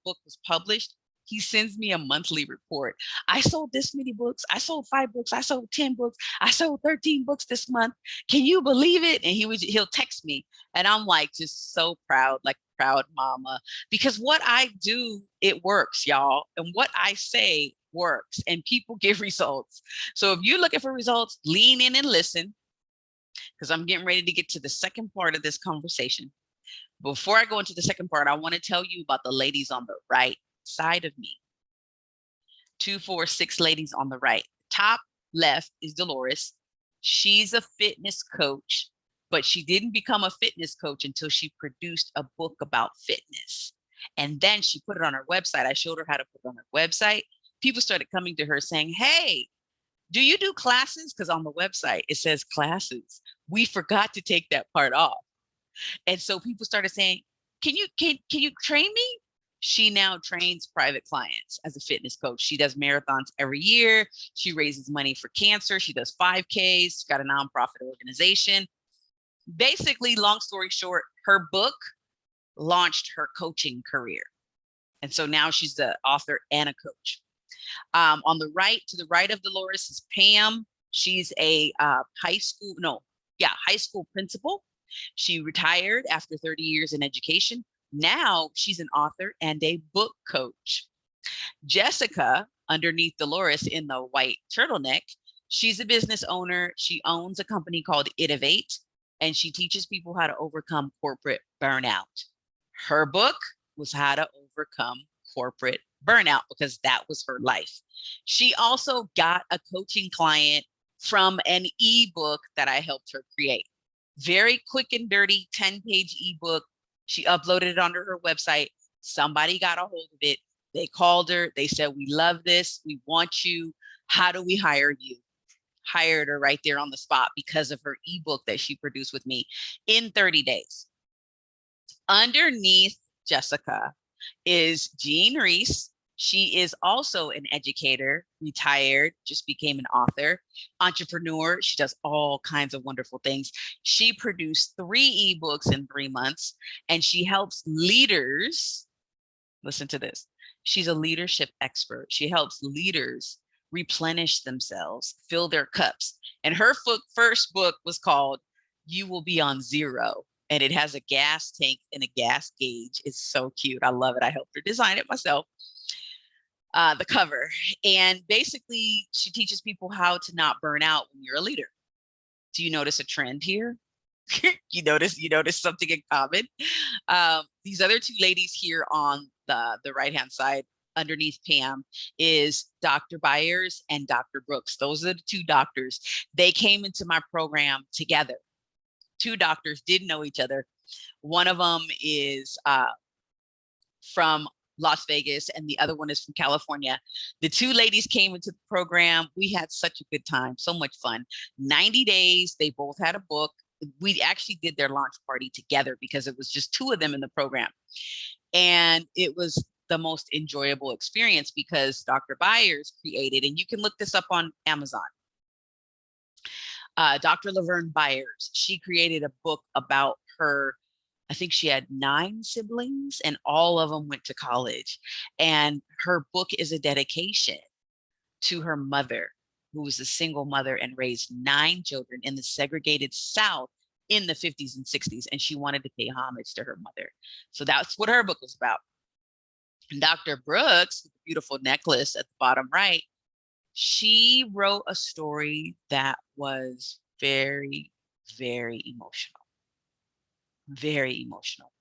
book was published, he sends me a monthly report. I sold this many books. I sold 5 books. I sold 10 books. I sold 13 books this month. Can you believe it? And he'll text me. And I'm like, just so proud, like proud mama, because what I do, it works, y'all. And what I say works, and people give results. So if you're looking for results, lean in and listen, because I'm getting ready to get to the second part of this conversation. Before I go into the second part, I want to tell you about the ladies on the right side of me. 2, 4, 6 ladies on the right. Top left is Dolores. She's a fitness coach, but she didn't become a fitness coach until she produced a book about fitness. And then she put it on her website. I showed her how to put it on her website. People started coming to her saying, hey, Do you do classes? Because on the website, it says classes. We forgot to take that part off. And so people started saying, can you train me? She now trains private clients as a fitness coach. She does marathons every year. She raises money for cancer. She does 5Ks. She's got a nonprofit organization. Basically, long story short, her book launched her coaching career. And so now she's the author and a coach. On the right, to the right of Dolores is Pam. She's a high school principal. She retired after 30 years in education. Now she's an author and a book coach. Jessica, underneath Dolores in the white turtleneck, she's a business owner. She owns a company called Innovate, and she teaches people how to overcome corporate burnout. Her book was How to Overcome Corporate Burnout, because that was her life. She also got a coaching client from an ebook that I helped her create. Very quick and dirty 10-page ebook. She uploaded it onto her website. Somebody got a hold of it. They called her. They said, we love this. We want you. How do we hire you? Hired her right there on the spot because of her ebook that she produced with me in 30 days. Underneath Jessica is Jean Reese. She is also an educator, retired, just became an author, entrepreneur. She does all kinds of wonderful things. She produced 3 ebooks in 3 months, and she helps leaders. Listen to this. She's a leadership expert. She helps leaders replenish themselves, fill their cups. And her first book was called You Will Be on Zero. And it has a gas tank and a gas gauge. It's so cute. I love it. I helped her design it myself. The cover. And basically, she teaches people how to not burn out when you're a leader. Do you notice a trend here? you notice something in common? These other 2 ladies here on the right-hand side underneath Pam is Dr. Byers and Dr. Brooks. Those are the 2 doctors. They came into my program together. 2 doctors didn't know each other. One of them is from Las Vegas, and the other one is from California. The 2 ladies came into the program. We had such a good time, so much fun. 90 days, they both had a book. We actually did their launch party together because it was just 2 of them in the program. And it was the most enjoyable experience because Dr. Byers created, and you can look this up on Amazon, Dr. Laverne Byers, she created a book about her. I think she had 9 siblings and all of them went to college. And her book is a dedication to her mother, who was a single mother and raised 9 children in the segregated South in the 50s and 60s. And she wanted to pay homage to her mother. So that's what her book was about. And Dr. Brooks, with the beautiful necklace at the bottom right, she wrote a story that was very, very emotional. Very emotional.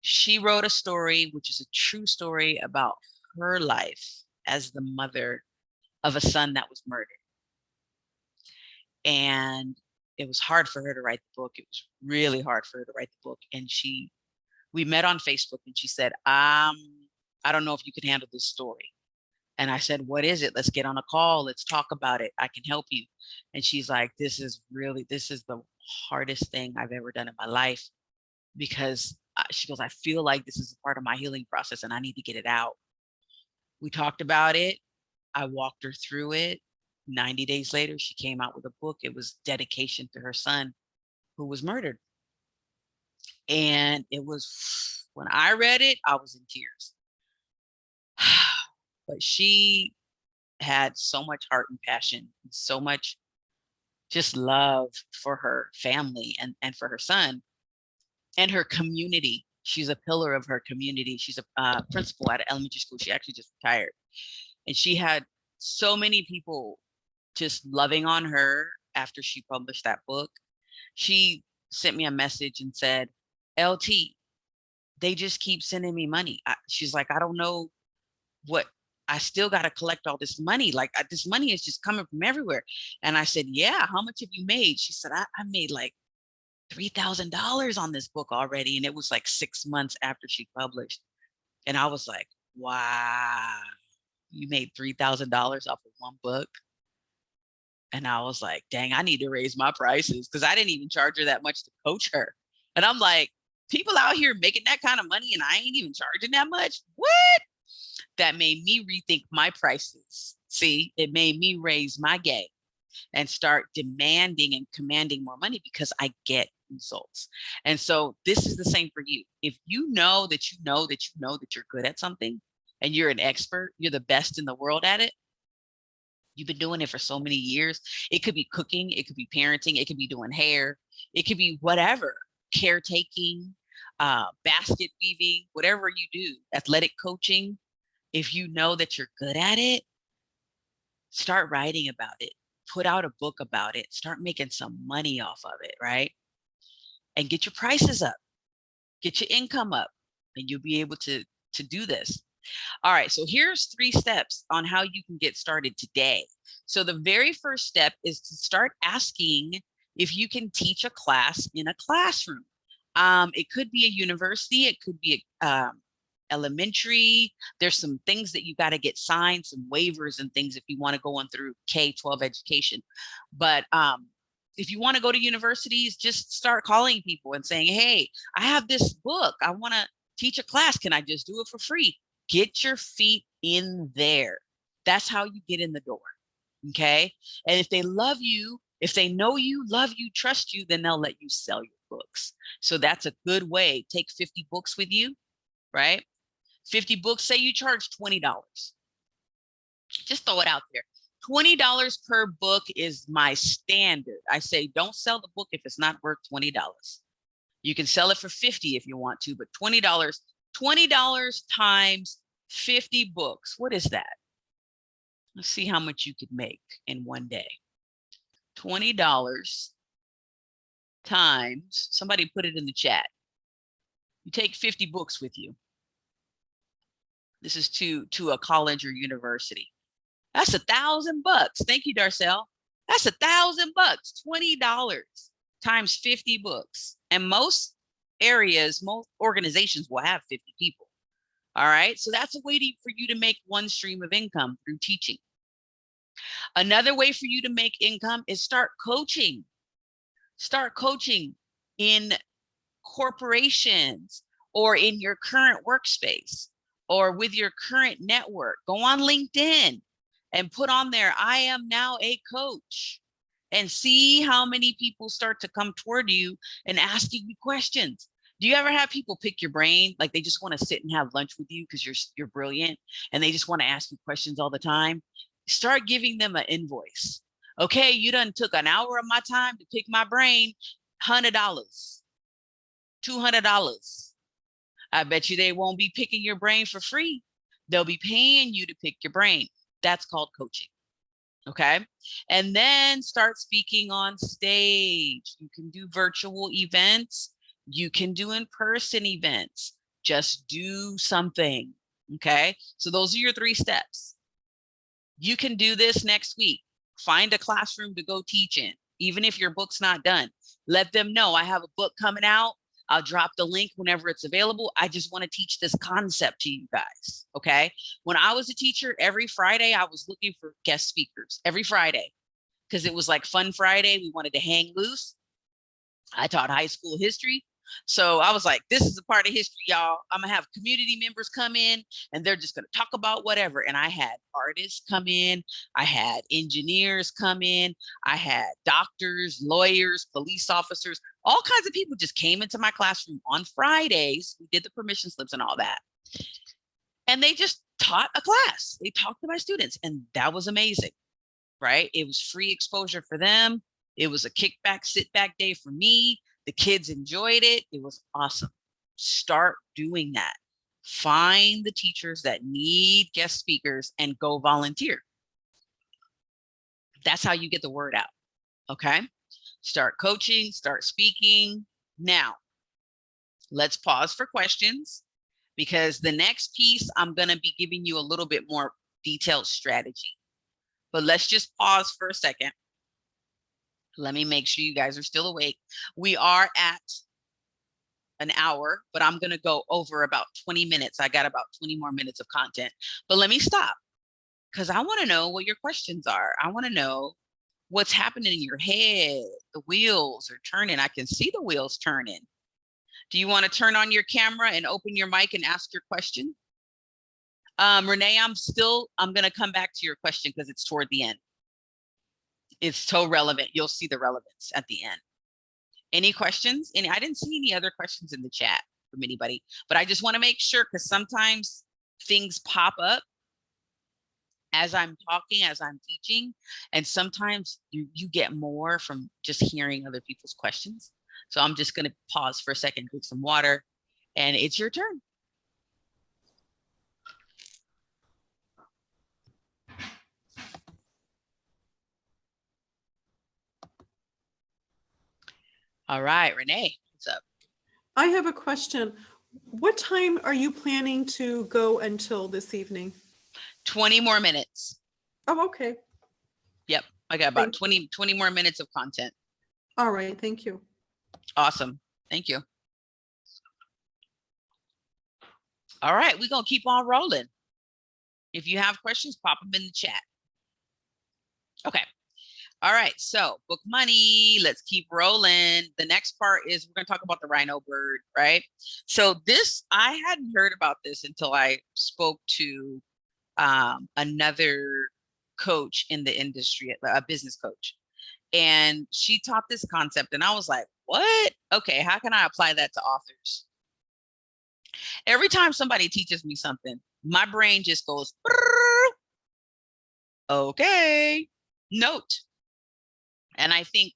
She wrote a story, which is a true story about her life as the mother of a son that was murdered. And it was hard for her to write the book. It was really hard for her to write the book. And we met on Facebook and she said, I don't know if you can handle this story. And I said, what is it? Let's get on a call. Let's talk about it. I can help you. And she's like, this is the hardest thing I've ever done in my life, because she goes, I feel like this is a part of my healing process and I need to get it out. We talked about it. I walked her through it. 90 days later, she came out with a book. It was dedication to her son who was murdered. And it was, when I read it, I was in tears. But she had so much heart and passion, so much just love for her family and for her son and her community. She's a pillar of her community. She's a principal at an elementary school. She actually just retired. And she had so many people just loving on her after she published that book. She sent me a message and said, LT, they just keep sending me money. She's like, I don't know what, I still got to collect all this money. Like this money is just coming from everywhere. And I said, yeah, how much have you made? She said, I made like $3,000 on this book already. And it was like 6 months after she published. And I was like, wow, you made $3,000 off of one book. And I was like, dang, I need to raise my prices because I didn't even charge her that much to coach her. And I'm like, people out here making that kind of money and I ain't even charging that much. What? That made me rethink my prices. See, it made me raise my game and start demanding and commanding more money because I get results. And so this is the same for you. If you know that you know that you know that you're good at something and you're an expert, you're the best in the world at it. You've been doing it for so many years. It could be cooking, it could be parenting, it could be doing hair, it could be whatever, caretaking, basket weaving, whatever you do, athletic coaching. If you know that you're good at it, start writing about it, put out a book about it, start making some money off of it, right? And get your prices up, get your income up, and you'll be able to do this. All right, so here's 3 steps on how you can get started today. So the very first step is to start asking if you can teach a class in a classroom. It could be a university, it could be elementary. There's some things that you got to get signed, some waivers and things if you want to go on through K-12 education. But if you want to go to universities, just start calling people and saying, hey, I have this book. I want to teach a class. Can I just do it for free? Get your feet in there. That's how you get in the door. Okay. And if they love you, if they know you, love you, trust you, then they'll let you sell your books. So that's a good way. Take 50 books with you, right? 50 books, say you charge $20. Just throw it out there. $20 per book is my standard. I say, don't sell the book if it's not worth $20. You can sell it for $50 if you want to, but $20 times 50 books. What is that? Let's see how much you could make in one day. $20 times, somebody put it in the chat. You take 50 books with you. This is to a college or university. That's $1,000 bucks. Thank you, Darcel. That's $1,000 bucks. $20 times 50 books. And most areas, most organizations will have 50 people. All right. So that's a way for you to make one stream of income through teaching. Another way for you to make income is start coaching. Start coaching in corporations or in your current workspace or with your current network. Go on LinkedIn and put on there, I am now a coach, and see how many people start to come toward you and asking you questions. Do you ever have people pick your brain? Like they just want to sit and have lunch with you because you're brilliant and they just want to ask you questions all the time? Start giving them an invoice. Okay, you done took an hour of my time to pick my brain, $100, $200. I bet you they won't be picking your brain for free. They'll be paying you to pick your brain. That's called coaching. Okay. And then start speaking on stage. You can do virtual events. You can do in-person events. Just do something. Okay. So those are your 3 steps. You can do this next week. Find a classroom to go teach in, even if your book's not done. Let them know I have a book coming out. I'll drop the link whenever it's available. I just want to teach this concept to you guys. Okay. When I was a teacher, every Friday, I was looking for guest speakers every Friday because it was like Fun Friday. We wanted to hang loose. I taught high school history. So I was like, this is a part of history, y'all. I'm gonna have community members come in and they're just gonna talk about whatever. And I had artists come in, I had engineers come in, I had doctors, lawyers, police officers, all kinds of people just came into my classroom on Fridays. We did the permission slips and all that. And they just taught a class. They talked to my students, and that was amazing, right? It was free exposure for them. It was a kickback, sit back day for me. The kids enjoyed it. It was awesome. Start doing that. Find the teachers that need guest speakers and go volunteer. That's how you get the word out. Okay. Start coaching, start speaking. Now, let's pause for questions because the next piece, I'm going to be giving you a little bit more detailed strategy. But let's just pause for a second. Let me make sure you guys are still awake. We are at an hour, but I'm going to go over about 20 minutes. I got about 20 more minutes of content, but let me stop because I want to know what your questions are. I want to know what's happening in your head. The wheels are turning. I can see the wheels turning. Do you want to turn on your camera and open your mic and ask your question? Renee, I'm going to come back to your question because it's toward the end. It's so relevant. You'll see the relevance at the end. Any questions? I didn't see any other questions in the chat from anybody, but I just want to make sure, because sometimes things pop up as I'm talking, as I'm teaching, and sometimes you get more from just hearing other people's questions. So I'm just going to pause for a second, drink some water, and it's your turn. All right, Renee, what's up? I have a question. What time are you planning to go until this evening? 20 more minutes. Oh, okay. Yep, I got about 20 more minutes of content. All right, thank you. Awesome, thank you. All right, we're gonna keep on rolling. If you have questions, pop them in the chat. Okay. All right, so book money, let's keep rolling. The next part is we're gonna talk about the Rhino Bird, right? So this, I hadn't heard about this until I spoke to another coach in the industry, a business coach. And she taught this concept and I was like, what? Okay, how can I apply that to authors? Every time somebody teaches me something, my brain just goes, okay, note. And I think,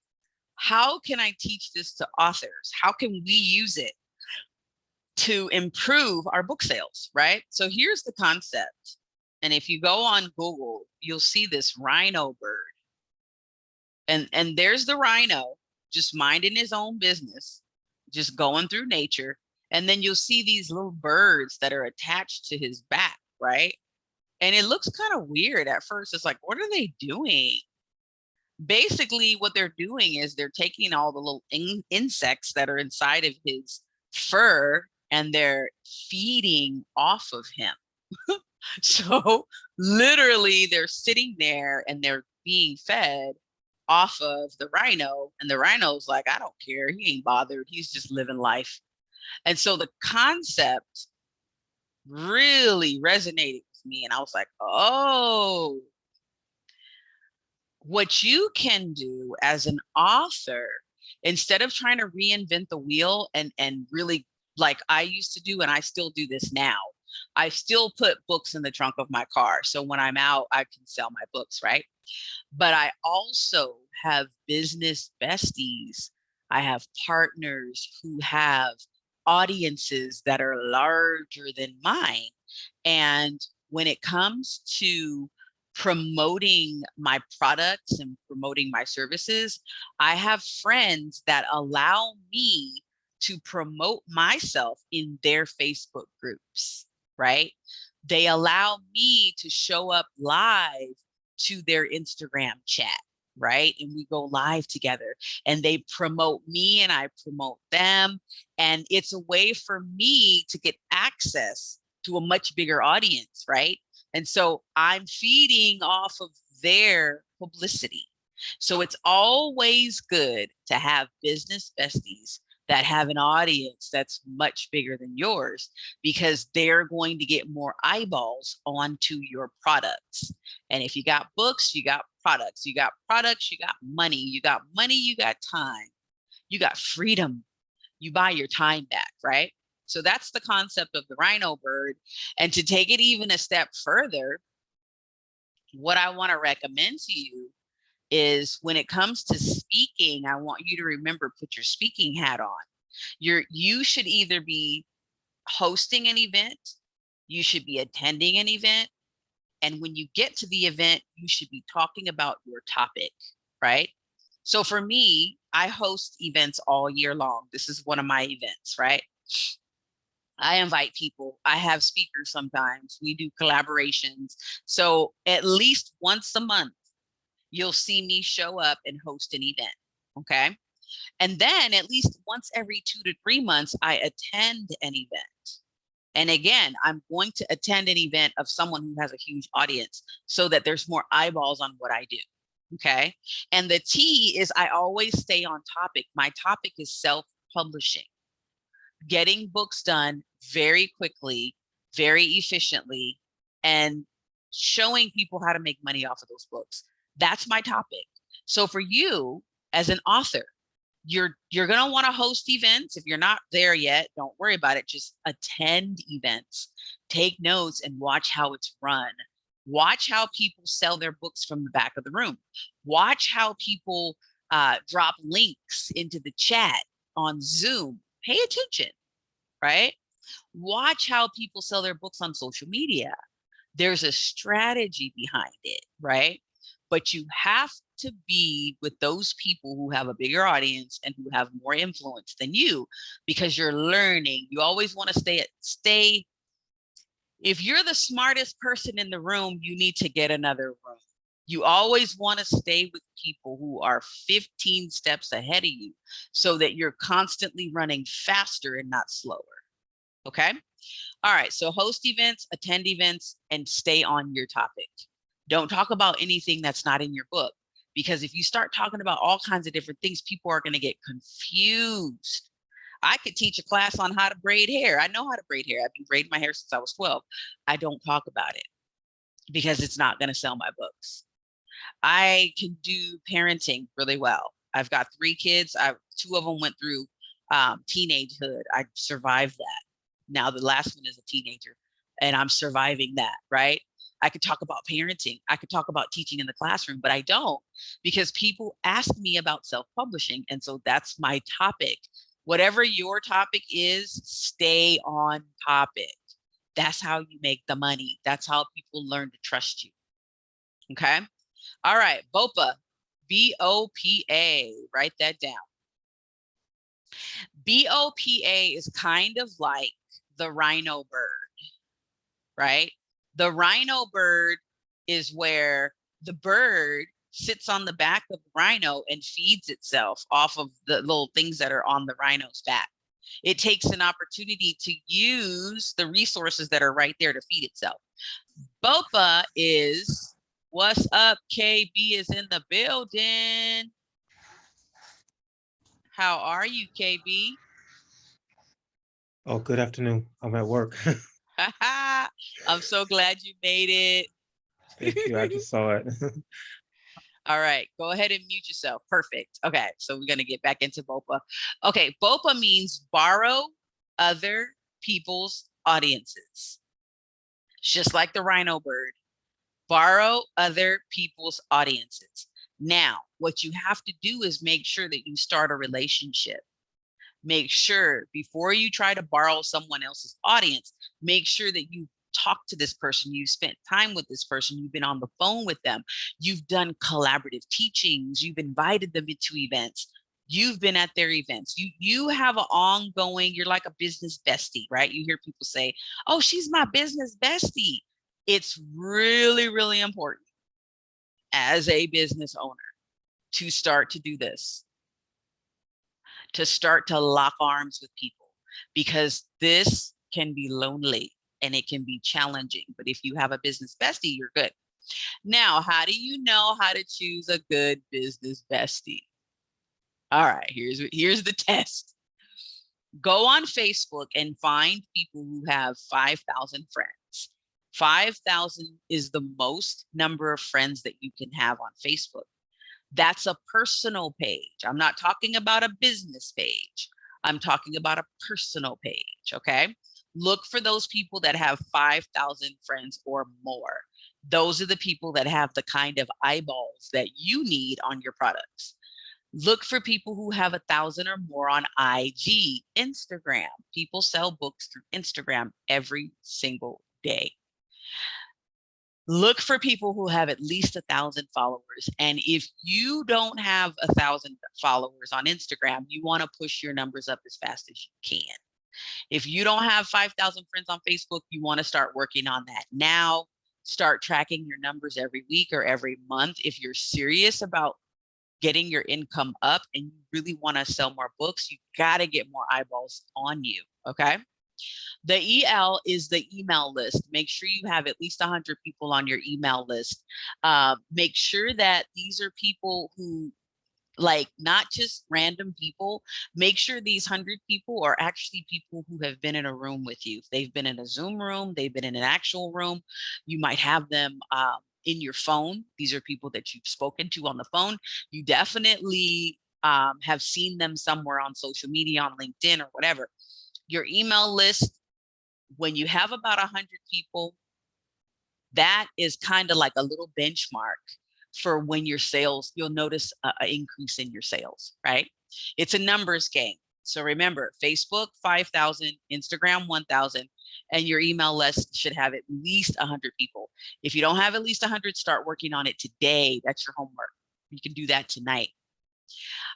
how can I teach this to authors? How can we use it to improve our book sales, right? So here's the concept. And if you go on Google, you'll see this Rhino Bird. And there's the rhino just minding his own business, just going through nature. And then you'll see these little birds that are attached to his back, right? And it looks kind of weird at first. It's like, what are they doing? Basically, what they're doing is they're taking all the little insects that are inside of his fur and they're feeding off of him. So literally they're sitting there and they're being fed off of the rhino, and the rhino's like, I don't care, he ain't bothered, he's just living life. And so the concept really resonated with me, and I was like, oh, what you can do as an author, instead of trying to reinvent the wheel and really, like I used to do, and I still do this now, I still put books in the trunk of my car, so when I'm out I can sell my books, right? But I also have business besties. I have partners who have audiences that are larger than mine. And when it comes to promoting my products and promoting my services, I have friends that allow me to promote myself in their Facebook groups, right? They allow me to show up live to their Instagram chat, right? And we go live together and they promote me and I promote them. And it's a way for me to get access to a much bigger audience, right? And so I'm feeding off of their publicity. So it's always good to have business besties that have an audience that's much bigger than yours, because they're going to get more eyeballs onto your products. And if you got books, you got products, you got products, you got money, you got money, you got time, you got freedom, you buy your time back, right? So that's the concept of the Rhino Bird. And to take it even a step further, what I want to recommend to you is, when it comes to speaking, I want you to remember, put your speaking hat on. You should either be hosting an event, you should be attending an event, and when you get to the event, you should be talking about your topic, right? So for me, I host events all year long. This is one of my events, right? I invite people. I have speakers sometimes. We do collaborations. So at least once a month, you'll see me show up and host an event, okay? And then at least once every 2 to 3 months, I attend an event. And again, I'm going to attend an event of someone who has a huge audience so that there's more eyeballs on what I do. Okay. And the T is I always stay on topic. My topic is self-publishing, getting books done very quickly, very efficiently, and showing people how to make money off of those books. That's my topic. So for you as an author, you're going to want to host events. If you're not there yet, don't worry about it. Just attend events, take notes, and watch how it's run. Watch how people sell their books from the back of the room. Watch how people drop links into the chat on Zoom. Pay attention, right? Watch how people sell their books on social media. There's a strategy behind it, right? But you have to be with those people who have a bigger audience and who have more influence than you, because you're learning. You always want to stay. If you're the smartest person in the room, you need to get another room. You always want to stay with people who are 15 steps ahead of you so that you're constantly running faster and not slower. Okay. All right. So host events, attend events, and stay on your topic. Don't talk about anything that's not in your book, because if you start talking about all kinds of different things, people are going to get confused. I could teach a class on how to braid hair. I know how to braid hair. I've been braiding my hair since I was 12. I don't talk about it because it's not going to sell my books. I can do parenting really well. I've got 3 kids. 2 of them went through teenagehood. I survived that. Now the last one is a teenager and I'm surviving that, right? I could talk about parenting. I could talk about teaching in the classroom, but I don't, because people ask me about self-publishing. And so that's my topic. Whatever your topic is, stay on topic. That's how you make the money. That's how people learn to trust you. Okay. All right. BOPA, B-O-P-A, write that down. BOPA is kind of like the Rhino Bird, right? The Rhino Bird is where the bird sits on the back of the rhino and feeds itself off of the little things that are on the rhino's back. It takes an opportunity to use the resources that are right there to feed itself. BOPA is, what's up, KB is in the building. How are you, KB? Oh, good afternoon. I'm at work. I'm so glad you made it. Thank you. I just saw it. All right, go ahead and mute yourself. Perfect. Okay, so we're going to get back into BOPA. Okay, BOPA means borrow other people's audiences. It's just like the Rhino Bird. Borrow other people's audiences. Now, what you have to do is make sure that you start a relationship. Make sure before you try to borrow someone else's audience, make sure that you talk to this person, you spent time with this person, you've been on the phone with them, you've done collaborative teachings, you've invited them into events, you've been at their events, you have an ongoing, you're like a business bestie, right? You hear people say, oh, she's my business bestie. It's really, really important as a business owner to start to do this, to start to lock arms with people, because this can be lonely and it can be challenging. But if you have a business bestie, you're good. Now, how do you know how to choose a good business bestie? All right, here's the test. Go on Facebook and find people who have 5,000 friends. 5,000 is the most number of friends that you can have on Facebook. That's a personal page. I'm not talking about a business page. I'm talking about a personal page, okay? Look for those people that have 5,000 friends or more. Those are the people that have the kind of eyeballs that you need on your products. Look for people who have 1,000 or more on IG, Instagram. People sell books through Instagram every single day. Look for people who have at least 1,000 followers. And if you don't have 1,000 followers on Instagram, you want to push your numbers up as fast as you can. If you don't have 5,000 friends on Facebook, you want to start working on that now. Start tracking your numbers every week or every month. If you're serious about getting your income up and you really want to sell more books, you got to get more eyeballs on you. Okay. The EL is the email list. Make sure you have at least 100 people on your email list. Make sure that these are people who, like, not just random people. Make sure these 100 people are actually people who have been in a room with you. They've been in a Zoom room, they've been in an actual room. You might have them in your phone. These are people that you've spoken to on the phone. You definitely have seen them somewhere on social media, on LinkedIn or whatever. Your email list, when you have about 100 people, that is kind of like a little benchmark for when your sales, you'll notice an increase in your sales, right? It's a numbers game. So remember, Facebook, 5,000, Instagram, 1,000, and your email list should have at least 100 people. If you don't have at least 100, start working on it today. That's your homework. You can do that tonight.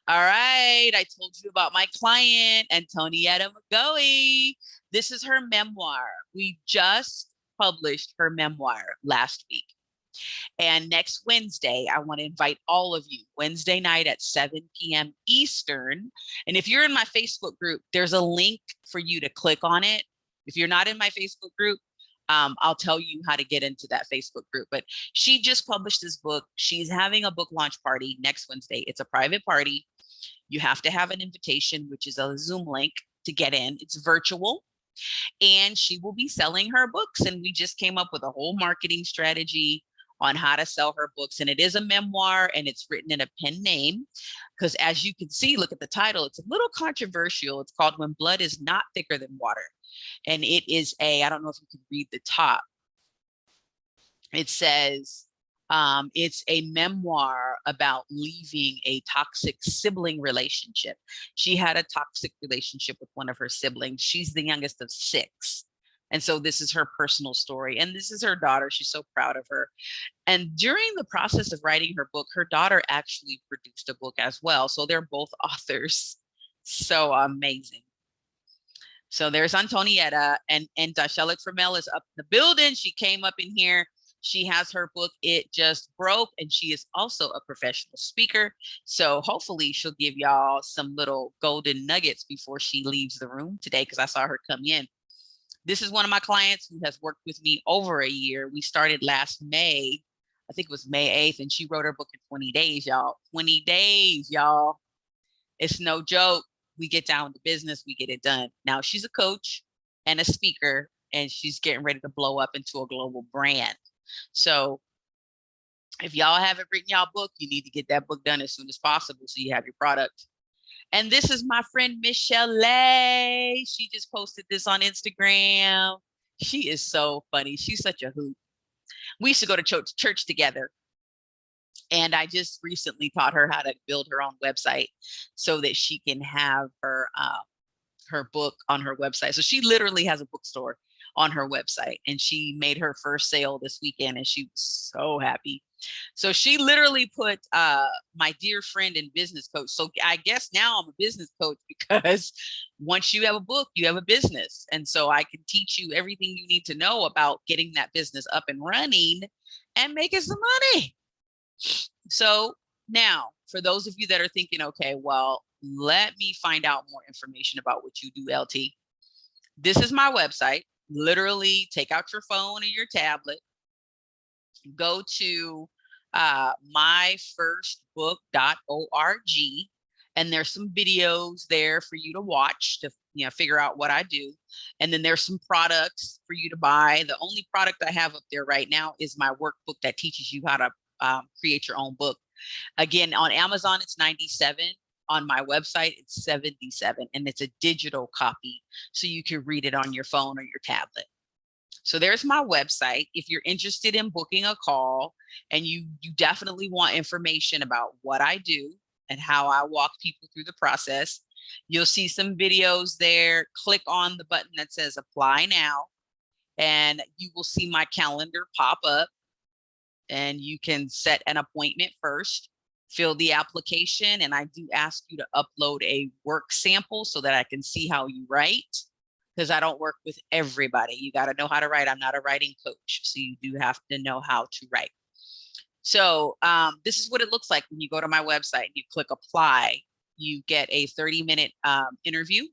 All right, I told you about my client, Antonietta McGoey. This is her memoir. We just published her memoir last week. And next Wednesday, I want to invite all of you, Wednesday night at 7 p.m. Eastern. And if you're in my Facebook group, there's a link for you to click on it. If you're not in my Facebook group, I'll tell you how to get into that Facebook group. But she just published this book. She's having a book launch party next Wednesday. It's a private party. You have to have an invitation, which is a Zoom link to get in. It's virtual. And she will be selling her books. And we just came up with a whole marketing strategy on how to sell her books. And it is a memoir, and it's written in a pen name. Because as you can see, look at the title. It's a little controversial. It's called When Blood is Not Thicker Than Water. And it is I don't know if you can read the top. It says, it's a memoir about leaving a toxic sibling relationship. She had a toxic relationship with one of her siblings. She's the youngest of 6. And so this is her personal story. And this is her daughter. She's so proud of her. And during the process of writing her book, her daughter actually produced a book as well. So they're both authors. So amazing. So there's Antonietta, and Dashella Trammell is up in the building. She came up in here. She has her book, It Just Broke, and she is also a professional speaker. So hopefully she'll give y'all some little golden nuggets before she leaves the room today, because I saw her come in. This is one of my clients who has worked with me over a year. We started last May. I think it was May 8th, and she wrote her book in 20 days, y'all. 20 days, y'all. It's no joke. We get down to business, we get it done. Now she's a coach and a speaker, and she's getting ready to blow up into a global brand. So if y'all haven't written y'all book, you need to get that book done as soon as possible so you have your product. And this is my friend Michelle. She just posted this on Instagram. She is so funny. She's such a hoot. We used to go to church together. And I just recently taught her how to build her own website so that she can have her book on her website. So she literally has a bookstore on her website, and she made her first sale this weekend, and she was so happy. So she literally put my dear friend and business coach. So I guess now I'm a business coach, because once you have a book, you have a business. And so I can teach you everything you need to know about getting that business up and running and making some money. So now, for those of you that are thinking, okay, well, let me find out more information about what you do, LT. This is my website. Literally take out your phone or your tablet, go to myfirstbook.org, and there's some videos there for you to watch to figure out what I do. And then there's some products for you to buy. The only product I have up there right now is my workbook that teaches you how to create your own book. Again, on Amazon, it's $97. On my website, it's $77, and it's a digital copy, so you can read it on your phone or your tablet. So there's my website. If you're interested in booking a call, and you definitely want information about what I do and how I walk people through the process, you'll see some videos there. Click on the button that says apply now, and you will see my calendar pop up, and you can set an appointment first. Fill the application, and I do ask you to upload a work sample so that I can see how you write, because I don't work with everybody. You got to know how to write. I'm not a writing coach, so you do have to know how to write. So this is what it looks like when you go to my website and you click apply. You get a 30-minute interview,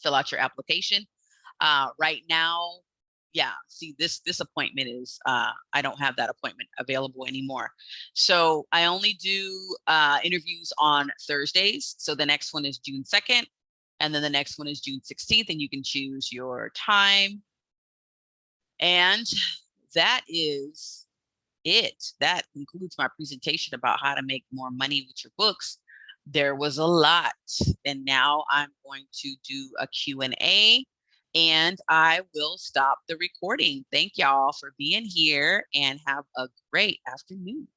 fill out your application. Right now, yeah, see this appointment is I don't have that appointment available anymore. So I only do interviews on Thursdays. So the next one is June 2nd, and then the next one is June 16th, and you can choose your time. And that is it. That concludes my presentation about how to make more money with your books. There was a lot, and now I'm going to do a Q&A, and I will stop the recording. Thank y'all for being here, and have a great afternoon.